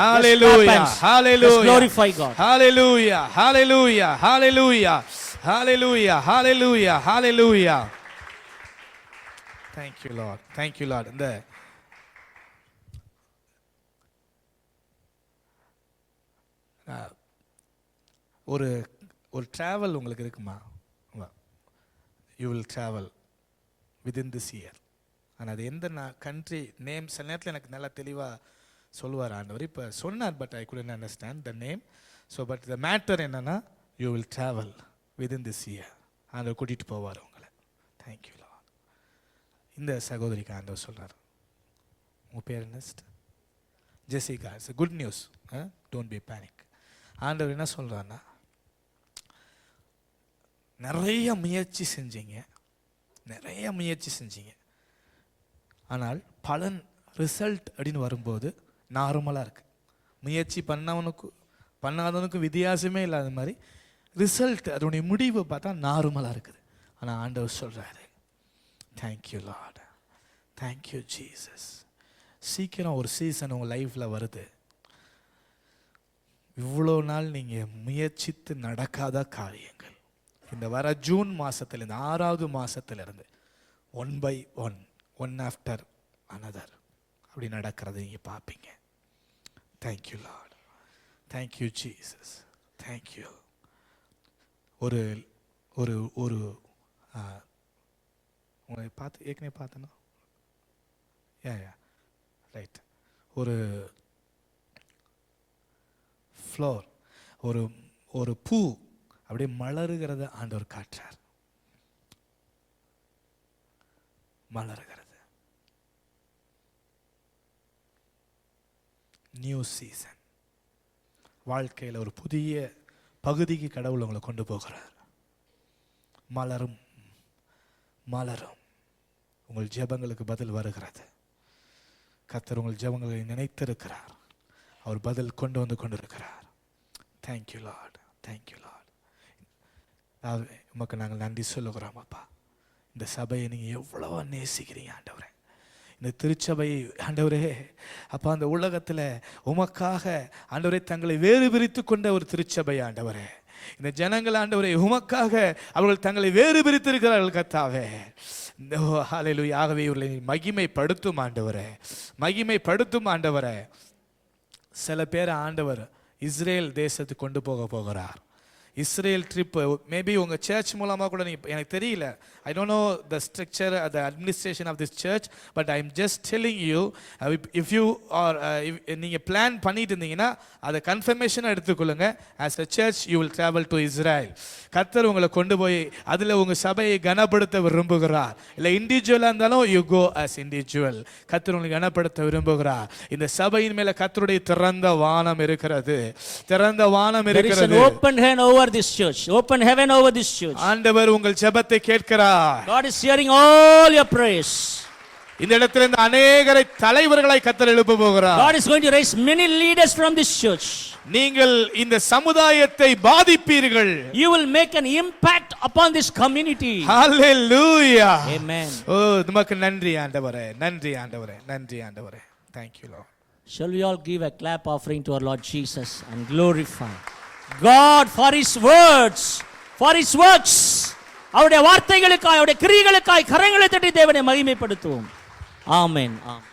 Hallelujah. Hallelujah. Hallelujah. Let's glorify God. Hallelujah. Hallelujah. Hallelujah. Hallelujah. Hallelujah. Hallelujah. Thank you Lord. Thank you Lord. இந்த ஒரு டிராவல் உங்களுக்கு இருக்குமா? You will travel within this year. ஆனால் அது எந்த கண்ட்ரி நேம் சில நேரத்தில் எனக்கு நல்லா தெளிவாக சொல்லுவார் ஆண்டவர். இப்போ சொன்னார், but I couldn't understand the name. So but the matter என்னன்னா, you will travel within this year. ஆண்டவர் கூட்டிகிட்டு போவார் உங்களை. Thank you Lord. இந்த சகோதரிக்கு ஆண்டவர் சொல்கிறார், உங்கள் பேர் என்ன? Jessica. It's good news, don't be panic. ஆண்டவர் என்ன சொல்கிறாருன்னா, நிறைய முயற்சி செஞ்சீங்க, ஆனால் பலன் ரிசல்ட் அப்படின்னு வரும்போது நார்மலாக இருக்குது. முயற்சி பண்ணாதவனுக்கு வித்தியாசமே இல்லாத மாதிரி ரிசல்ட், அதனுடைய முடிவு பார்த்தா நார்மலாக இருக்குது. ஆனால் ஆண்டவர் சொல்கிறாரு, தேங்க்யூ லார்ட், தேங்க்யூ ஜீசஸ். சீக்கிரம் ஒரு சீசன் உங்கள் லைஃப்பில் வருது. இவ்வளோ நாள் நீங்கள் முயற்சித்து நடக்காத காரியங்கள் இந்த வர ஜூன் மாதத்தில், இந்த 6வது மாதத்திலிருந்து 1 by 1, ஒன் ஆஃப்டர் அனதர் அப்படி நடக்கிறது நீங்கள் பார்ப்பீங்க. Thank you Lord, thank you Jesus, thank you. ஒரு ஒரு ஒரு உங்களை ஏற்கனவே பார்த்தனா ரைட். ஒரு ஃப்ளோர், ஒரு பூ அப்படியே மலருகிறத ஆண்டவர் காட்டுறார். மலருகிறது. New season. வாழ்க்கையில் ஒரு புதிய பகுதிக்கு கடவுள் உங்களை கொண்டு போகிறார். மலரும் மலரும். உங்கள் ஜெபங்களுக்கு பதில் வருகிறது. கர்த்தர் உங்கள் ஜெபங்களை நினைத்திருக்கிறார். அவர் பதில் கொண்டு வந்து கொண்டிருக்கிறார். Thank you Lord, thank you Lord. உமக்கு நாங்கள் நன்றி சொல்லுகிறோம் அப்பா. இந்த சபையை நீங்கள் எவ்வளவோ நேசிக்கிறீங்க ஆண்டவரே. இந்த திருச்சபை ஆண்டவரே அப்பா, அந்த உலகத்தில் உமக்காக ஆண்டவரே தங்களை வேறு பிரித்து கொண்ட ஒரு திருச்சபை ஆண்டவரே. இந்த ஜனங்கள் ஆண்டவரே உமக்காக அவர்கள் தங்களை வேறு பிரித்திருக்கிறார்கள் கர்த்தாவே. ஹல்லேலூயா. ஆகவே இவர்களை மகிமைப்படுத்தும் ஆண்டவரே, மகிமைப்படுத்தும் ஆண்டவரே. சில பேர் ஆண்டவர் இஸ்ரேல் தேசத்துக்கு கொண்டு போகிறார். இஸ்ரேல் ட்ரிப் மேபி உங்கள் சர்ச் மூலமாக கூட எனக்கு தெரியல. I don't know the structure, the administration of this church, but I am just telling you, if you are நீங்கள் பிளான் பண்ணிட்டு இருந்தீங்கன்னா அதை கன்ஃபர்மேஷனாக எடுத்துக்கொள்ளுங்க. As a church you will travel to Israel. கர்த்தர் உங்களை கொண்டு போய் அதில் உங்கள் சபையை கனப்படுத்த விரும்புகிறார். இல்லை இண்டிவிஜுவலாக இருந்தாலும் யூ கோ ஆஸ் இண்டிவிஜுவல். கர்த்தர் உங்களை கனப்படுத்த விரும்புகிறார். இந்த சபையின் மேலே கர்த்தருடைய திறந்த வானம் இருக்கிறது, திறந்த வானம் இருக்கிறது. Open hand over this church, open heaven over this church. ஆண்டவர் உங்கள் ஜெபத்தை கேட்கிறார். God is hearing all your prayers. இந்த இடத்திலிருந்து அநேகரை தலைவர்களை கர்த்தர் எழுப்ப போகிறார். God is going to raise many leaders from this church. நீங்கள் இந்த சமுதாயத்தை பாதிப்பீர்கள். You will make an impact upon this community. Hallelujah. Amen. ஓ உமக்கு நன்றி ஆண்டவரே, நன்றி ஆண்டவரே, நன்றி ஆண்டவரே. Thank you Lord. Shall we all give a clap offering to our Lord Jesus and glorify God for his words, for his works. அவருடைய வார்த்தைகளுக்காய், அவருடைய கிரியைகளுக்காய் கரங்களை தட்டி தேவனை மகிமைப்படுத்துவோம். ஆமென். ஆமென்.